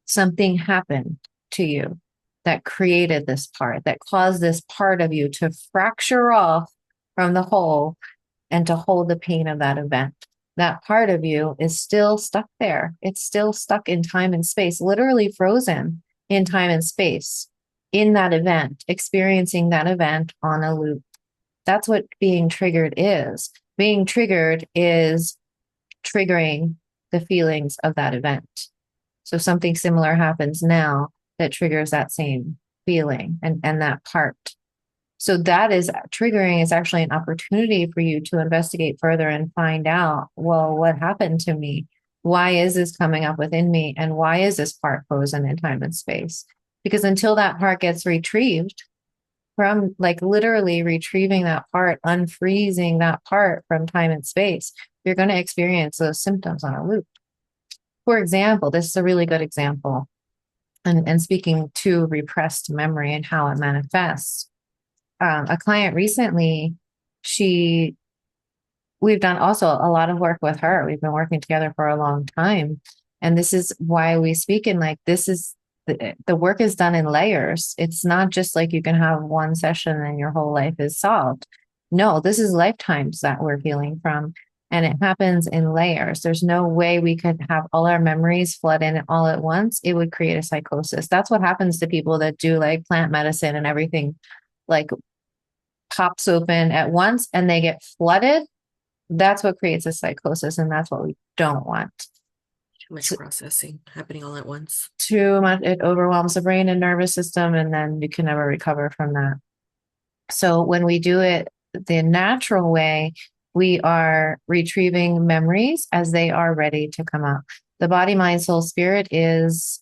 Something happened to you that created this part, that caused this part of you to fracture off from the whole and to hold the pain of that event. That part of you is still stuck there. It's still stuck in time and space, literally frozen in time and space in that event, experiencing that event on a loop. That's what being triggered is. Being triggered is triggering the feelings of that event. So something similar happens now that triggers that same feeling and that part. So that is triggering is actually an opportunity for you to investigate further and find out, well, what happened to me? Why is this coming up within me? And why is this part frozen in time and space? Because until that part gets retrieved from like literally retrieving that part, unfreezing that part from time and space, you're going to experience those symptoms on a loop. For example, this is a really good example. And speaking to repressed memory and how it manifests. A client recently, she, we've done also a lot of work with her. We've been working together for a long time. And this is why we speak in like, this is the work is done in layers. It's not just like you can have one session and your whole life is solved. No, this is lifetimes that we're healing from. And it happens in layers. There's no way we could have all our memories flood in all at once. It would create a psychosis. That's what happens to people that do like plant medicine and everything like pops open at once and they get flooded. That's what creates a psychosis. And that's what we don't want. Too much So processing happening all at once. too much, it overwhelms the brain and nervous system, and then you can never recover from that. So when we do it the natural way, We are retrieving memories as they are ready to come up. The body, mind, soul, spirit is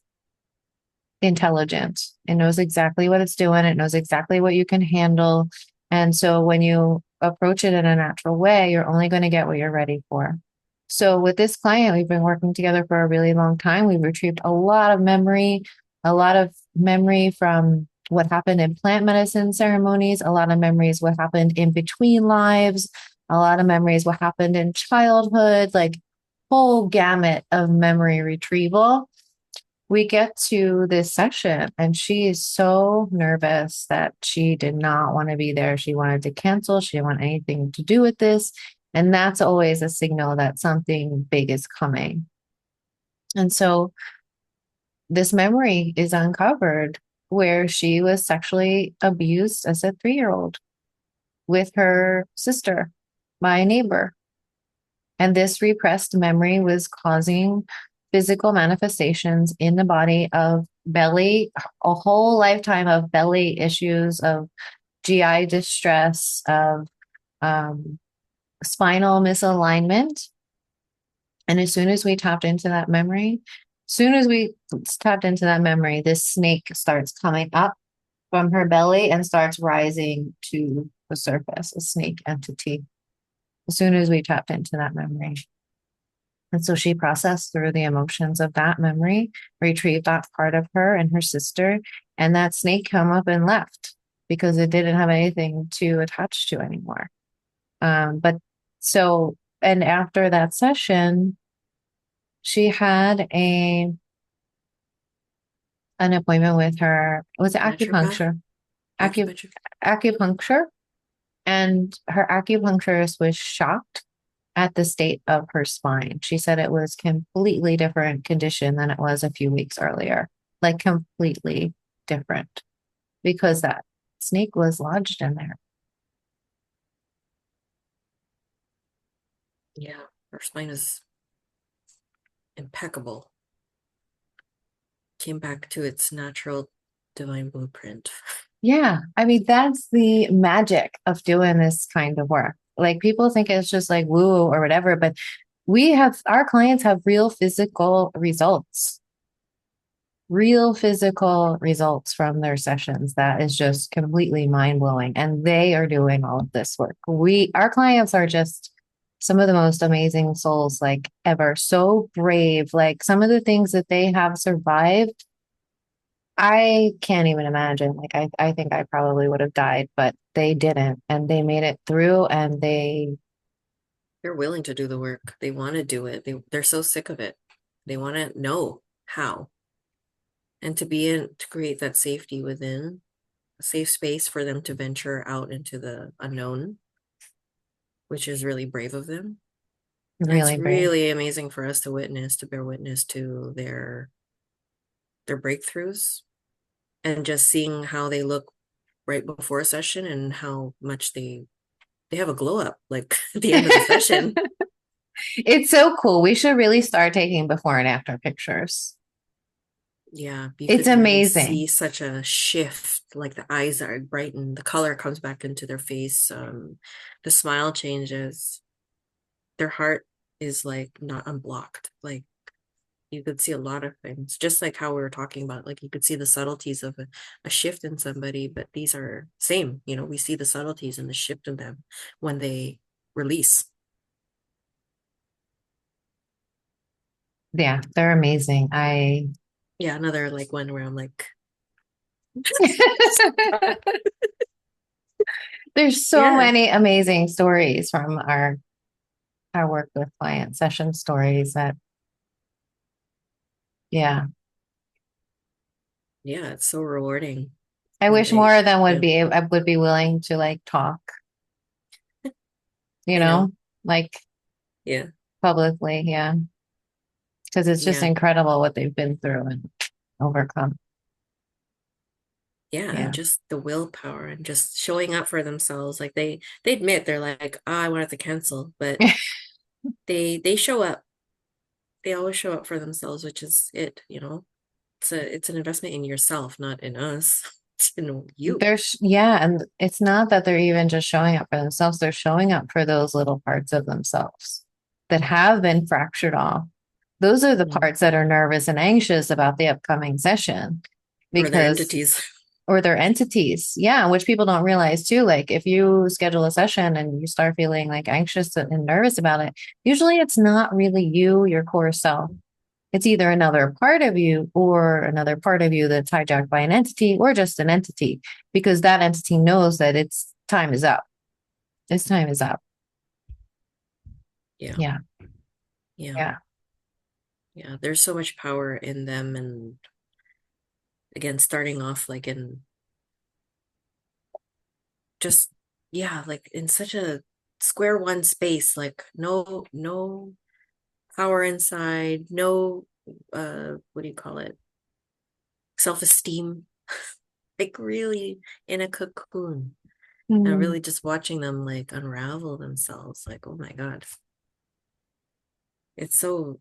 intelligent. It knows exactly what it's doing. It knows exactly what you can handle. And so when you approach it in a natural way, you're only going to get what you're ready for. So with this client, we've been working together for a really long time. We've retrieved a lot of memory from what happened in plant medicine ceremonies, a lot of memories what happened in between lives, a lot of memories what happened in childhood, like whole gamut of memory retrieval. We get to this session and she is so nervous that she did not want to be there. She wanted to cancel. She didn't want anything to do with this. And that's always a signal that something big is coming. And so this memory is uncovered where she was sexually abused as a 3-year-old with her sister by a neighbor. And this repressed memory was causing physical manifestations in the body of belly, a whole lifetime of belly issues, of GI distress, of um, spinal misalignment. And as soon as we tapped into that memory, this snake starts coming up from her belly and starts rising to the surface, a snake entity. As soon as we tapped into that memory. And so she processed through the emotions of that memory, retrieved that part of her and her sister, and that snake come up and left because it didn't have anything to attach to anymore. But so, and after that session, she had an appointment with her. Was it Naturopath, acupuncture? Acu, acupuncture. acupuncture, and her acupuncturist was shocked at the state of her spine. She said it was completely different condition than it was a few weeks earlier, like completely different because that snake was lodged in there. Yeah, her spine is impeccable. Came back to its natural divine blueprint. Yeah, I mean, that's the magic of doing this kind of work. Like people think it's just like woo or whatever, but our clients have real physical results from their sessions that is just completely mind blowing. And they are doing all of this work. Our clients are just some of the most amazing souls like ever. So brave. Like some of the things that they have survived, I can't even imagine. I think I probably would have died, but they didn't. And they made it through and They're willing to do the work. They want to do it. They're so sick of it. They want to know how. And to create that safety within, a safe space for them to venture out into the unknown, which is really brave of them. And it's really brave. really amazing for us to witness, to bear witness to their breakthroughs and just seeing how they look right before a session and how much they have a glow up like at the end of the session. It's so cool. We should really start taking before and after pictures. Yeah, you It's could really see amazing. such a shift, like the eyes are brightened, the color comes back into their face, the smile changes, their heart is like not unblocked. Like you could see a lot of things, just like how we were talking about. Like you could see the subtleties of a shift in somebody, but these are same, we see the subtleties and the shift in them when they release. Yeah, they're amazing. I Yeah, another like one where I'm like, There's so yeah, many amazing stories from our work with client session stories that yeah. yeah, it's so rewarding I when wish more they, of them would be willing to like talk, you I know, know, like yeah, publicly, yeah. Because it's just yeah, incredible what they've been through and overcome. yeah, and Yeah. just the willpower and just showing up for themselves. Like they admit they're like, oh, I wanted to cancel, but they show up. They always show up for themselves, which is it. It's an investment in yourself, not in us. It's in you. There's, yeah, and it's not that they're even just showing up for themselves, they're showing up for those little parts of themselves that have been fractured off. Those are the Mm. parts that are nervous and anxious about the upcoming session Or their because, entities. or their entities, yeah, which people don't realize too. Like if you schedule a session and you start feeling like anxious and nervous about it, usually it's not really you, your core self. It's either another part of you or another part of you that's hijacked by an entity or just an entity because that entity knows that its time is up. Its time is up. Yeah. Yeah. Yeah. Yeah. Yeah. There's so much power in them. And again, starting off like in just, yeah, like in such a square one space, like no power inside, no, what do you call it? Self-esteem, like really in a cocoon. And Mm. really just watching them like unravel themselves, like, oh my God. It's so,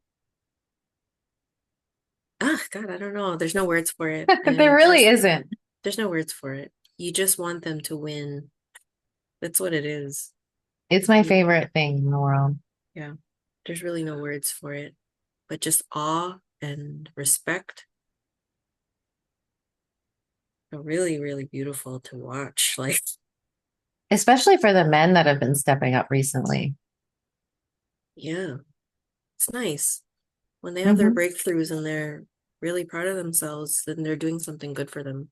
God, I don't know. There's no words for it. There And really isn't. there's no words for it. You just want them to win. That's what it is. It's my You, favorite thing in the world. yeah, there's really no words for it, but just awe and respect are really, really beautiful to watch. Like, Especially for the men that have been stepping up recently. yeah, it's nice when they have their Hmm. breakthroughs and they're really proud of themselves, then they're doing something good for them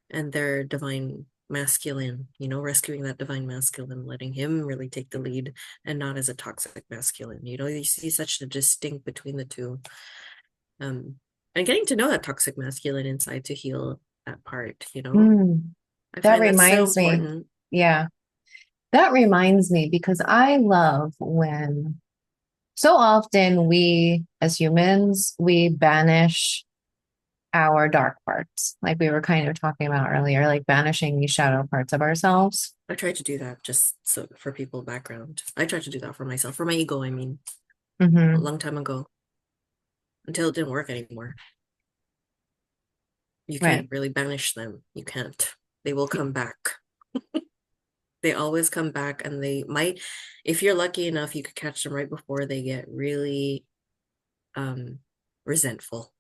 and their divine masculine, rescuing that divine masculine, letting him really take the lead and not as a toxic masculine. You see such a distinct between the two. Um, and getting to know that toxic masculine inside to heal that part. Mm. I That find that's so reminds me. important. Yeah. That reminds me because I love when so often we as humans, we banish our dark parts, like we were kind of talking about earlier, like banishing these shadow parts of ourselves. I tried to do that just so for people background. I tried to do that for myself, for my ego, I mean, a Hmm. long time ago until it didn't work anymore. You Right. can't really banish them. You can't. They will come back. They always come back and they might, if you're lucky enough, you could catch them right before they get really um resentful.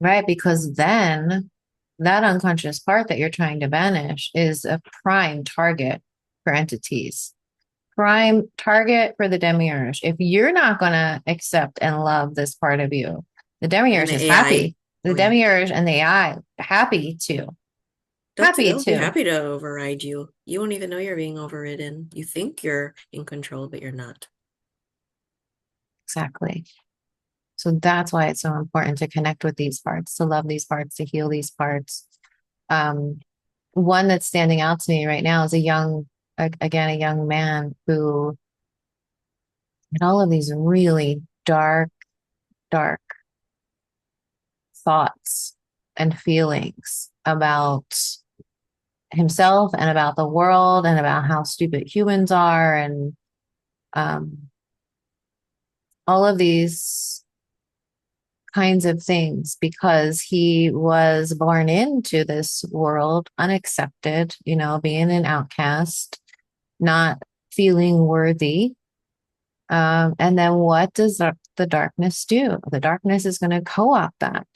Right. Because then that unconscious part that you're trying to banish is a prime target for entities, prime target for the demiurge. If you're not going to accept and love this part of you, the And demiurge the is AI, happy. The oh yeah, demiurge and the AI happy to, happy they'll be to. happy to override you. You won't even know you're being overridden. You think you're in control, but you're not. Exactly. So that's why it's so important to connect with these parts, to love these parts, to heal these parts. Um, One that's standing out to me right now is again, a young man who had all of these really dark, dark thoughts and feelings about himself and about the world and about how stupid humans are and um, all of these kinds of things because he was born into this world unaccepted, being an outcast, not feeling worthy. And then what does the darkness do? The darkness is going to co opt that.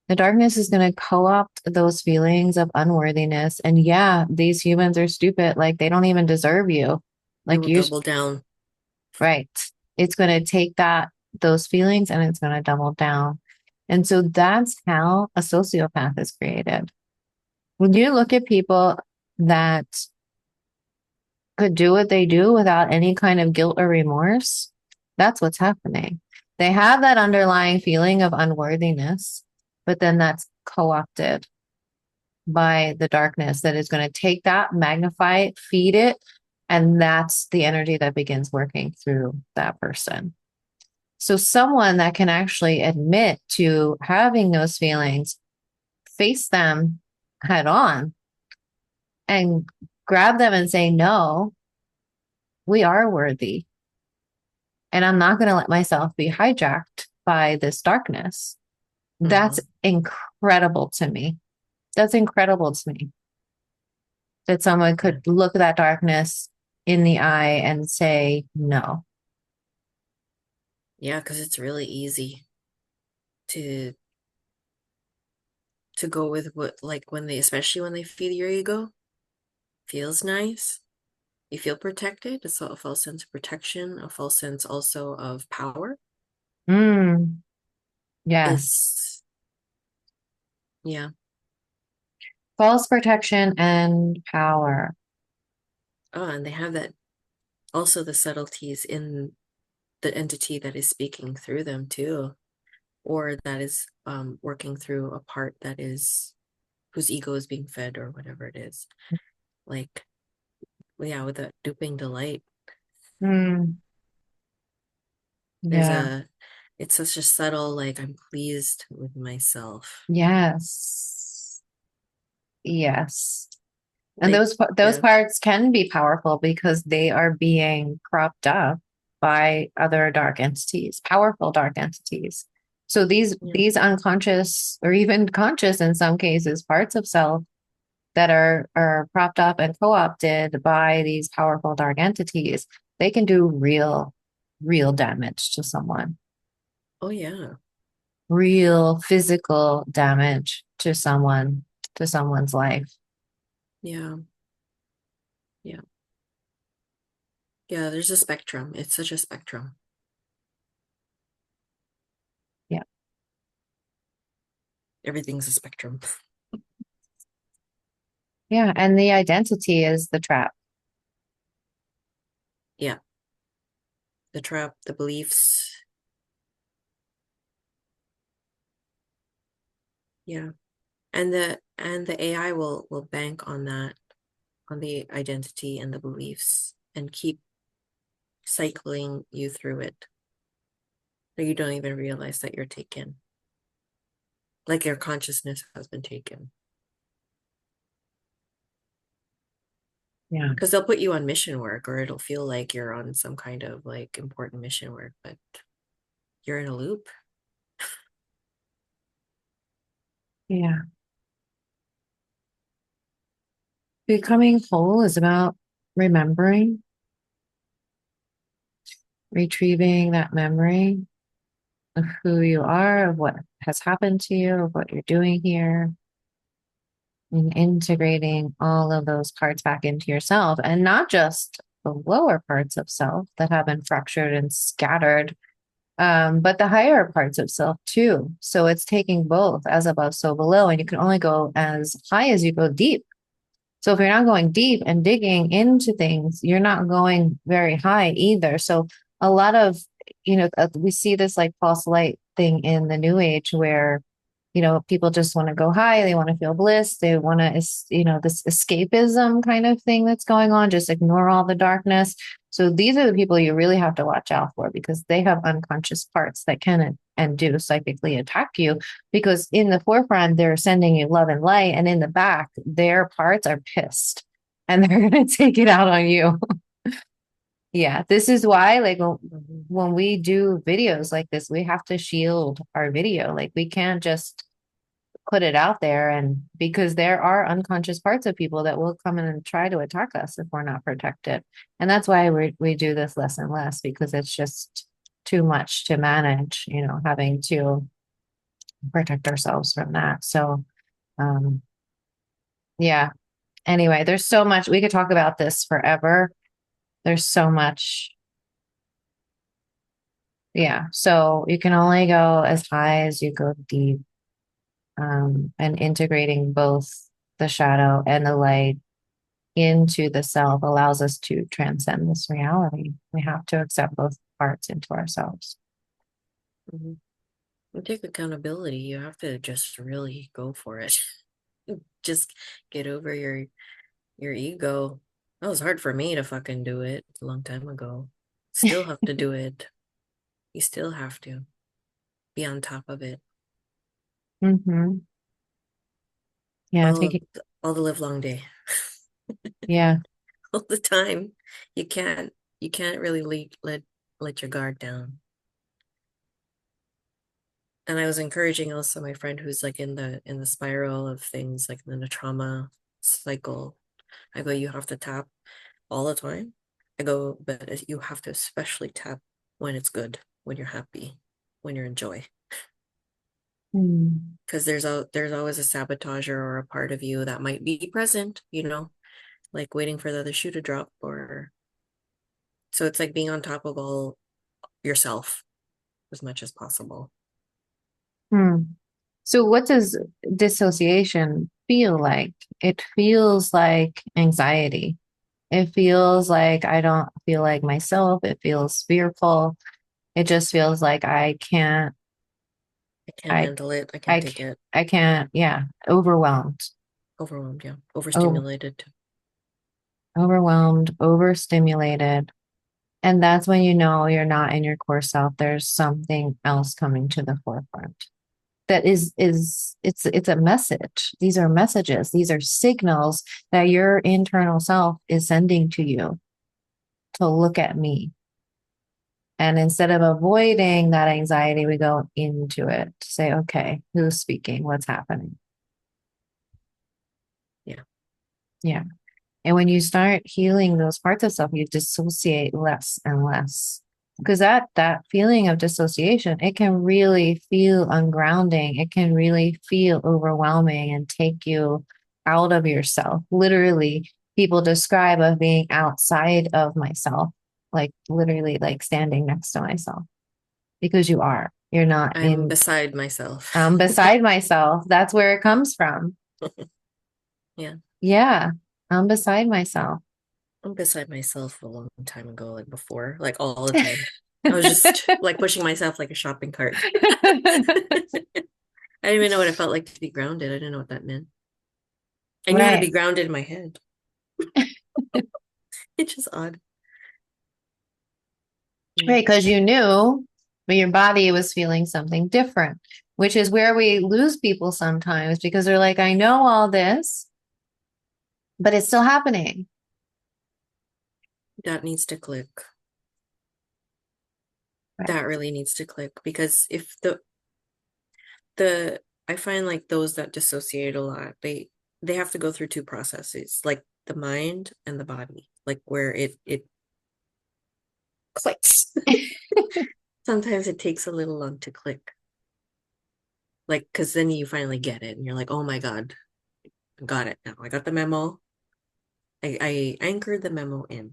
The darkness is going to co opt those feelings of unworthiness. And yeah, these humans are stupid. Like they don't even deserve you. It Like will you, double down. right. It's going to take those feelings and it's going to double down. And so that's how a sociopath is created. When you look at people that could do what they do without any kind of guilt or remorse, that's what's happening. They have that underlying feeling of unworthiness, but then that's co opted by the darkness that is going to take that, magnify it, feed it. And that's the energy that begins working through that person. So, someone that can actually admit to having those feelings, face them head on, and grab them and say, no, we are worthy. And I'm not going to let myself be hijacked by this darkness. That's Hmm. incredible to me. That's incredible to me that someone Yeah. could look that darkness in the eye and say no. Yeah, because it's really easy to go with what, like when they, especially when they feed your ego, feels nice. You feel protected. It's a false sense of protection, a false sense also of power. Mm, yes. Is yeah. False protection and power. Oh, and they have that also the subtleties in the entity that is speaking through them too, or that is working through a part that is whose ego is being fed or whatever it is. Like, yeah, with that duping delight, Mm, there's yeah. a it's such a subtle, like, I'm pleased with myself. Yes. Yes. And Like, those yeah. parts can be powerful because they are being propped up by other dark entities, powerful dark entities. So Yeah. these unconscious or even conscious in some cases parts of self that are propped up and co-opted by these powerful dark entities, they can do real damage to someone, Oh yeah. real physical damage to someone's life. Yeah. Yeah. Yeah, there's a spectrum. It's such a spectrum. Yeah. Everything's a spectrum. Yeah. And the identity is the trap. Yeah. The trap, the beliefs. Yeah. And the AI will bank on that, on the identity and the beliefs, and keep cycling you through it. So you don't even realize that you're taken. Like your consciousness has been taken. Yeah. Because they'll put you on mission work, or it'll feel like you're on some kind of like important mission work, but you're in a loop. Yeah. Becoming whole is about remembering, retrieving that memory of who you are, of what has happened to you, of what you're doing here, and integrating all of those parts back into yourself and not just the lower parts of self that have been fractured and scattered, but the higher parts of self too. So it's taking both as above, so below, and you can only go as high as you go deep. So if you're not going deep and digging into things, you're not going very high either. So a lot of, we see this like false light thing in the new age where, people just want to go high. They want to feel bliss. They want to, this escapism kind of thing that's going on. Just ignore all the darkness. So these are the people you really have to watch out for because they have unconscious parts that can and do psychically attack you because in the forefront, they're sending you love and light. And in the back, their parts are pissed and they're going to take it out on you. Yeah, this is why, like, when we do videos like this, we have to shield our video. Like, we can't just put it out there and because there are unconscious parts of people that will come in and try to attack us if we're not protected. And that's why we do this less and less because it's just too much to manage, having to protect ourselves from that. So, um, yeah. Anyway, there's so much we could talk about this forever. There's so much. Yeah. So you can only go as high as you go deep, and integrating both the shadow and the light into the self allows us to transcend this reality. We have to accept both parts into ourselves. Mhm. You take accountability. You have to just really go for it. Just get over your ego. That was hard for me to fucking do it a long time ago. Still have to do it. You still have to be on top of it Hmm. Yeah, all take of it. all the live long day, Yeah, all the time. You can't really let your guard down. And I was encouraging also my friend who's like in the spiral of things, like in the trauma cycle. I go, you have to tap all the time. I go, but you have to especially tap when it's good, when you're happy, when you're in joy. Mm. Because there's always a sabotager or a part of you that might be present, like waiting for the other shoe to drop, or so it's like being on top of all yourself as much as possible. Hmm. So what does dissociation feel like? It feels like anxiety. It feels like I don't feel like myself. It feels fearful. It just feels like I can't I, handle it. I can't I, take it. I can't, yeah, overwhelmed, Overwhelmed, yeah. oh, Overstimulated. overwhelmed, overstimulated. And that's when you know you're not in your core self. There's something else coming to the forefront. That is it's a message. These are messages. These are signals that your internal self is sending to you to look at me. And instead of avoiding that anxiety, we go into it to say, okay, who's speaking? What's happening? Yeah. Yeah. And when you start healing those parts of self, you dissociate less and less. Because that feeling of dissociation, it can really feel ungrounding. It can really feel overwhelming and take you out of yourself. Literally, people describe of being outside of myself, like literally like standing next to myself, because you are. You're not I'm in beside myself. beside myself. That's where it comes from. Yeah. Yeah, I'm beside myself. I'm beside myself a long time ago, like before, like all the time. I was just like pushing myself like a shopping cart. I didn't even know what it felt like to be grounded. I didn't know what that meant. I knew how to Right. be grounded in my head. It's just odd. Yeah. Right. Because you knew, but your body was feeling something different, which is where we lose people sometimes because they're like, I know all this, but it's still happening. That needs to click. Right. That really needs to click because if the I find like those that dissociate a lot, they have to go through two processes, like the mind and the body, like where it clicks. Sometimes it takes a little long to click. Like, because then you finally get it and you're like, oh my God, I got it now. I got the memo. I anchored the memo in.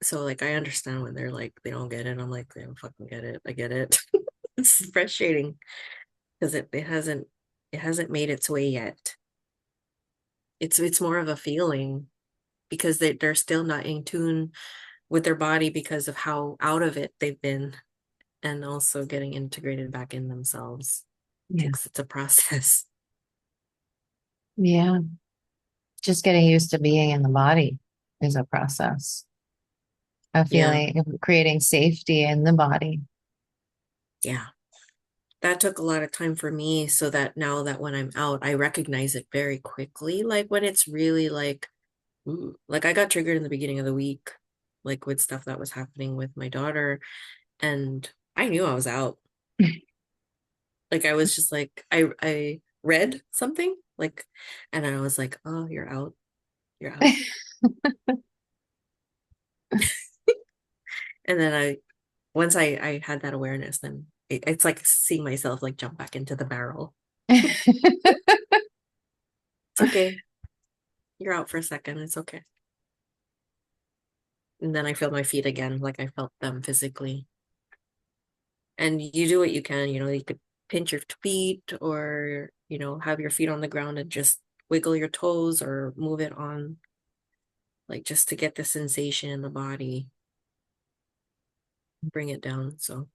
So like I understand when they're like they don't get it. I'm like, they don't fucking get it. I get it. It's frustrating because it hasn't made its way yet. It's more of a feeling because they're still not in tune with their body because of how out of it they've been and also getting integrated back in themselves. Yeah. It's a process. Yeah. Just getting used to being in the body is a process of Yeah. feeling, of creating safety in the body. Yeah. That took a lot of time for me so that now that when I'm out, I recognize it very quickly. Like when it's really like, ooh, like I got triggered in the beginning of the week, like with stuff that was happening with my daughter. And I knew I was out. Like I was just like, I read something like, and I was like, oh, you're out. You're out. And then once I had that awareness, then it's like seeing myself like jump back into the barrel. It's okay. You're out for a second. It's okay. And then I feel my feet again, like I felt them physically. And you do what you can, you could pinch your feet or, have your feet on the ground and just wiggle your toes or move it on, like just to get the sensation in the body, bring it down. So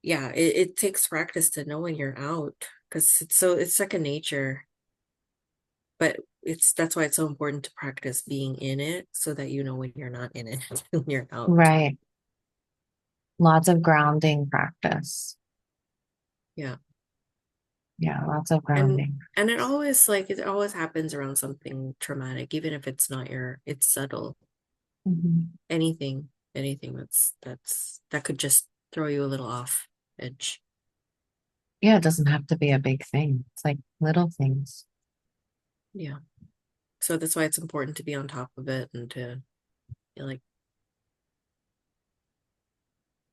yeah, it takes practice to know when you're out because it's second nature. But that's why it's so important to practice being in it so that you know when you're not in it, when you're out. Right. Lots of grounding practice. Yeah. Yeah, lots of And grounding. and it always happens around something traumatic, even if it's not it's subtle, Mhm. anything. anything that could just throw you a little off edge. Yeah, it doesn't have to be a big thing. It's like little things. Yeah. So that's why it's important to be on top of it and to like,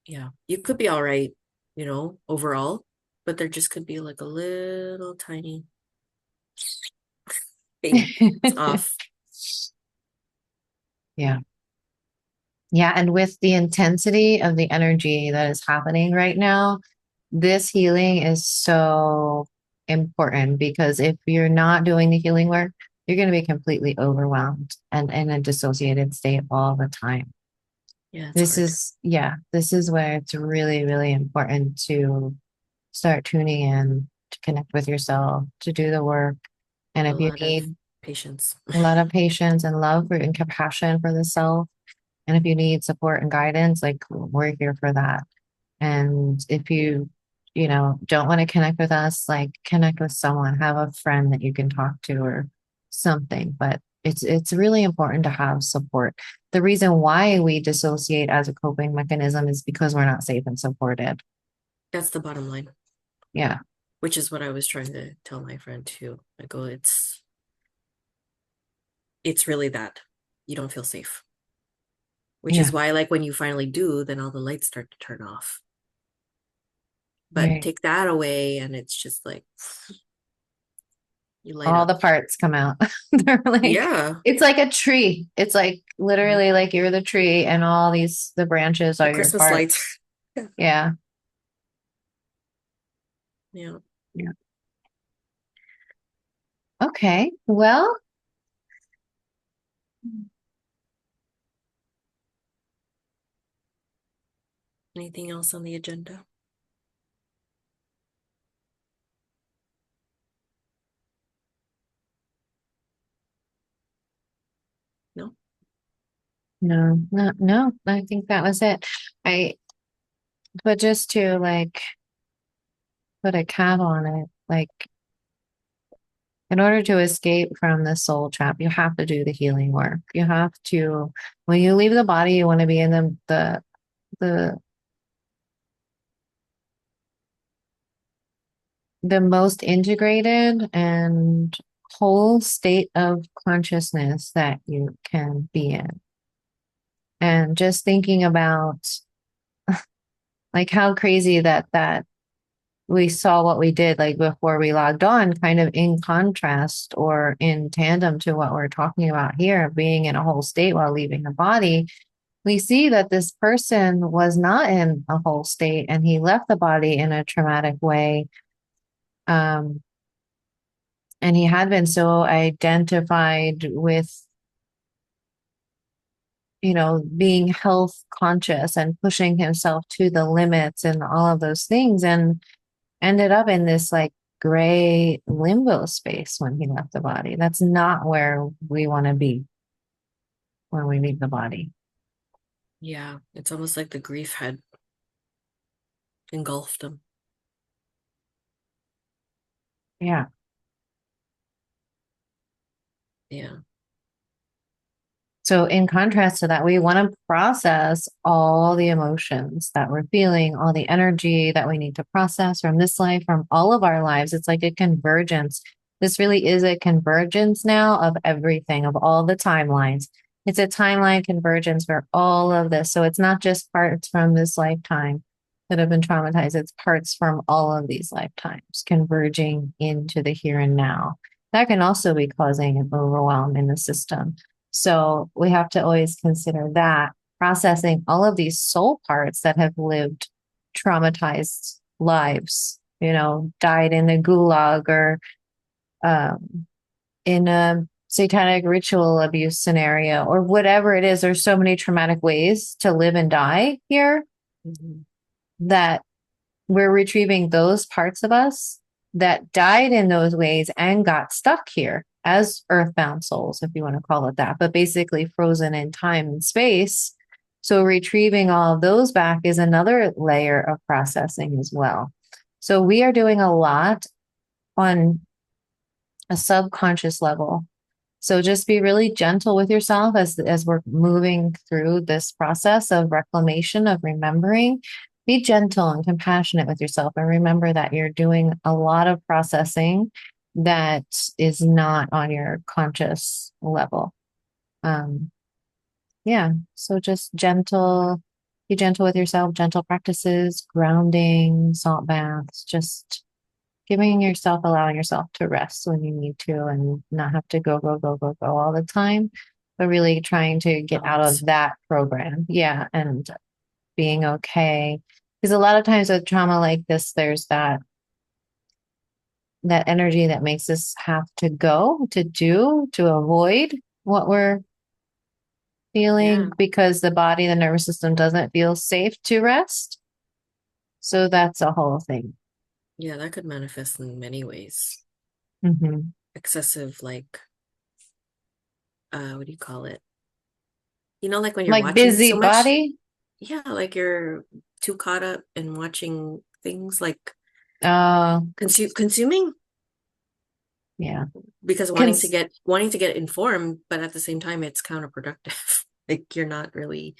yeah, you could be all right, overall, but there just could be like a little tiny thing that's off. Yeah. Yeah. And with the intensity of the energy that is happening right now, this healing is so important because if you're not doing the healing work, you're going to be completely overwhelmed and in a dissociated state all the time. Yeah, it's This hard. is, yeah, this is where it's really, really important to start tuning in, to connect with yourself, to do the work. And A if you lot of need patience. a lot of patience and love for, and compassion for the self, and if you need support and guidance, like we're here for that. And if you don't want to connect with us, like connect with someone, have a friend that you can talk to or something. But it's really important to have support. The reason why we dissociate as a coping mechanism is because we're not safe and supported. That's the bottom line, Yeah. which is what I was trying to tell my friend too. I go, it's really that you don't feel safe, which is Yeah. why like when you finally do, then all the lights start to turn off. But Right. take that away and it's just like you light All up. the parts come out. They're like, Yeah. it's like a tree. It's like Mhm. literally like you're the tree and all the branches The are your Christmas parts. lights. Yeah. Yeah. Yeah. Yeah. Okay. Well, Anything else on the agenda? No? no, no, no. I think that was it. I, but just to like put a cap on it, like in order to escape from the soul trap, you have to do the healing work. You have to, when you leave the body, you want to be in the the most integrated and whole state of consciousness that you can be in. And just thinking about like how crazy that we saw what we did like before we logged on, kind of in contrast or in tandem to what we're talking about here, being in a whole state while leaving the body. We see that this person was not in a whole state and he left the body in a traumatic way. Um, and he had been so identified with, being health conscious and pushing himself to the limits and all of those things, and ended up in this like gray limbo space when he left the body. That's not where we want to be when we leave the body. Yeah. It's almost like the grief had engulfed him. Yeah. Yeah. So, in contrast to that, we want to process all the emotions that we're feeling, all the energy that we need to process from this life, from all of our lives. It's like a convergence. This really is a convergence now of everything, of all the timelines. It's a timeline convergence for all of this. So, it's not just parts from this lifetime that have been traumatized, it's parts from all of these lifetimes converging into the here and now. That can also be causing an overwhelm in the system. So we have to always consider that processing all of these soul parts that have lived traumatized lives, died in a gulag or um, in a satanic ritual abuse scenario or whatever it is. There's so many traumatic ways to live and die here Mhm. that we're retrieving those parts of us that died in those ways and got stuck here as earthbound souls, if you want to call it that, but basically frozen in time and space. So retrieving all of those back is another layer of processing as well. So we are doing a lot on a subconscious level So just be really gentle with yourself as we're moving through this process of reclamation, of remembering. Be gentle and compassionate with yourself and remember that you're doing a lot of processing that is not on your conscious level. Um, yeah, so just gentle, be gentle with yourself, gentle practices, grounding, salt baths, just giving yourself, allowing yourself to rest when you need to and not have to go, go, go, go, go all the time, but really trying to get out of Balance. that program. Yeah, and being okay. Because a lot of times with trauma like this, there's that energy that makes us have to go, to do, to avoid what we're feeling Yeah. because the body, the nervous system doesn't feel safe to rest. So that's a whole thing. Yeah, that could manifest in many ways. Hmm. Excessive, like, what do you call it? You know, like when you're Like watching so busy much. body. Yeah, like you're too caught up in watching things like Uh, consuming yeah. because Cons wanting to get informed, but at the same time it's counterproductive. Like you're not really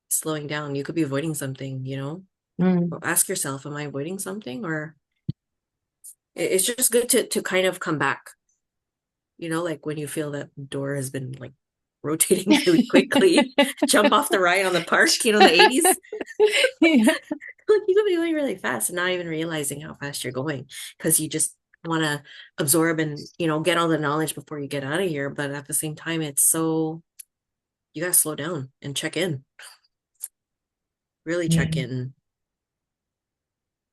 slowing down. You could be avoiding something, you know? mm, Well, ask yourself, am I avoiding something? Or it's just good to kind of come back, you know, like when you feel that door has been like rotating really quickly, jump off the ride on the park, you know, in the 80s. yeah. Like you could be going really fast and not even realizing how fast you're going because you just want to absorb and, you know, get all the knowledge before you get out of here. But at the same time, it's so you got to slow down and check in, really check Yeah. in,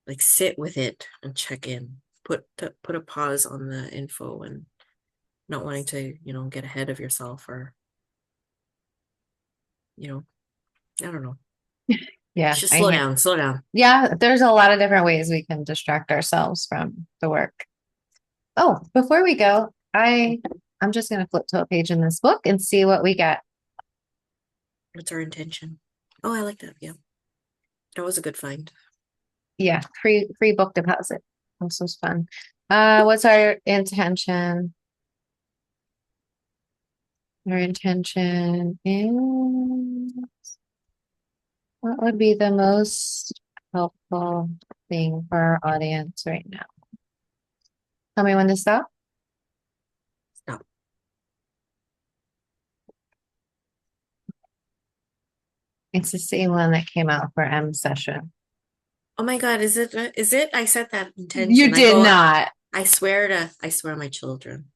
like sit with it and check in. Put a pause on the info and not wanting to, you know, get ahead of yourself or, you know, I don't know. Yeah, Just I slow hear. down, slow down. Yeah, there's a lot of different ways we can distract ourselves from the work. Oh, before we go, I'm just gonna flip to a page in this book and see what we got. What's our intention? Oh, I like that. Yeah. That was a good find. Yeah, free book deposit. This was fun. What's our intention? Our intention is what would be the most helpful thing for our audience right now? Tell me when to stop. Stop. It's the same one that came out for M session. Oh my God, is it? Is it? I set that You intention. did not. I swear on my children.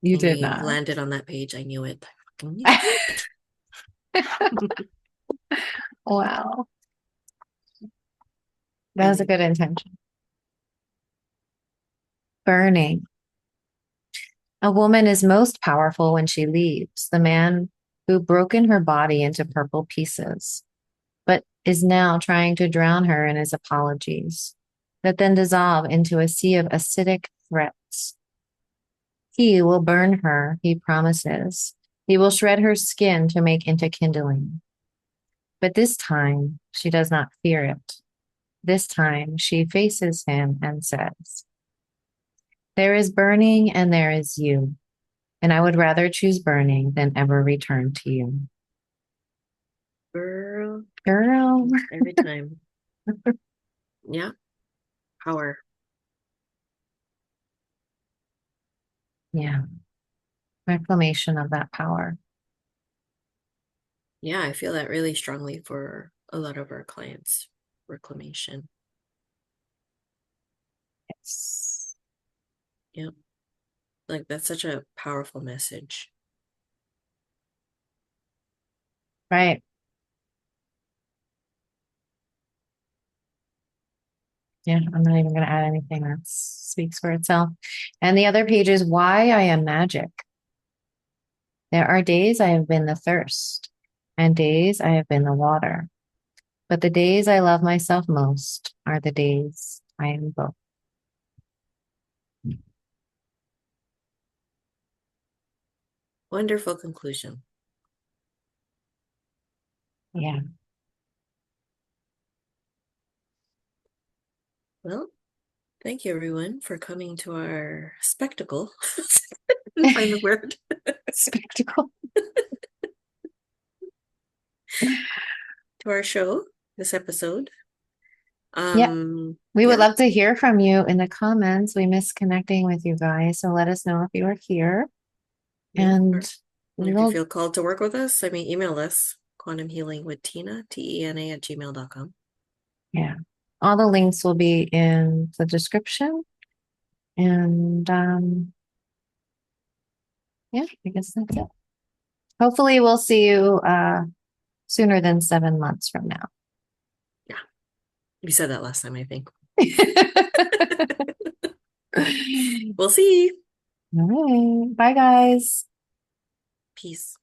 You I did knew you not. landed on that page. I knew it. I fucking knew it. Wow. That I was a knew. good intention. Burning. A woman is most powerful when she leaves the man who broken her body into purple pieces, but is now trying to drown her in his apologies, that then dissolve into a sea of acidic threats. He will burn her, he promises. He will shred her skin to make into kindling. But this time, she does not fear it. This time, she faces him and says, there is burning and there is you, and I would rather choose burning than ever return to you. Girl, Girl. every time. Yeah, power. Yeah, reclamation of that power. Yeah, I feel that really strongly for a lot of our clients. Reclamation. Yes. Yep. Like that's such a powerful message. Right. Yeah, I'm not even going to add anything that speaks for itself. And the other page is why I am magic. There are days I have been the thirst, and days I have been the water. But the days I love myself most are the days I am both. Wonderful conclusion. Yeah. Well, thank you everyone for coming to our spectacle. Find the word. Spectacle. To our show, this episode. Yeah. We would Yeah, love to hear from you in the comments. We miss connecting with you guys. So let us know if you are here. yeah. And And if you we'll, feel called to work with us, I mean, email us quantumhealingwithtina, TENA at gmail.com. yeah, all the links will be in the description. And yeah, I guess that's it. Hopefully, we'll see you sooner than 7 months from now. Yeah, we said that last time, I think. We'll see. All right. Bye, guys. Peace.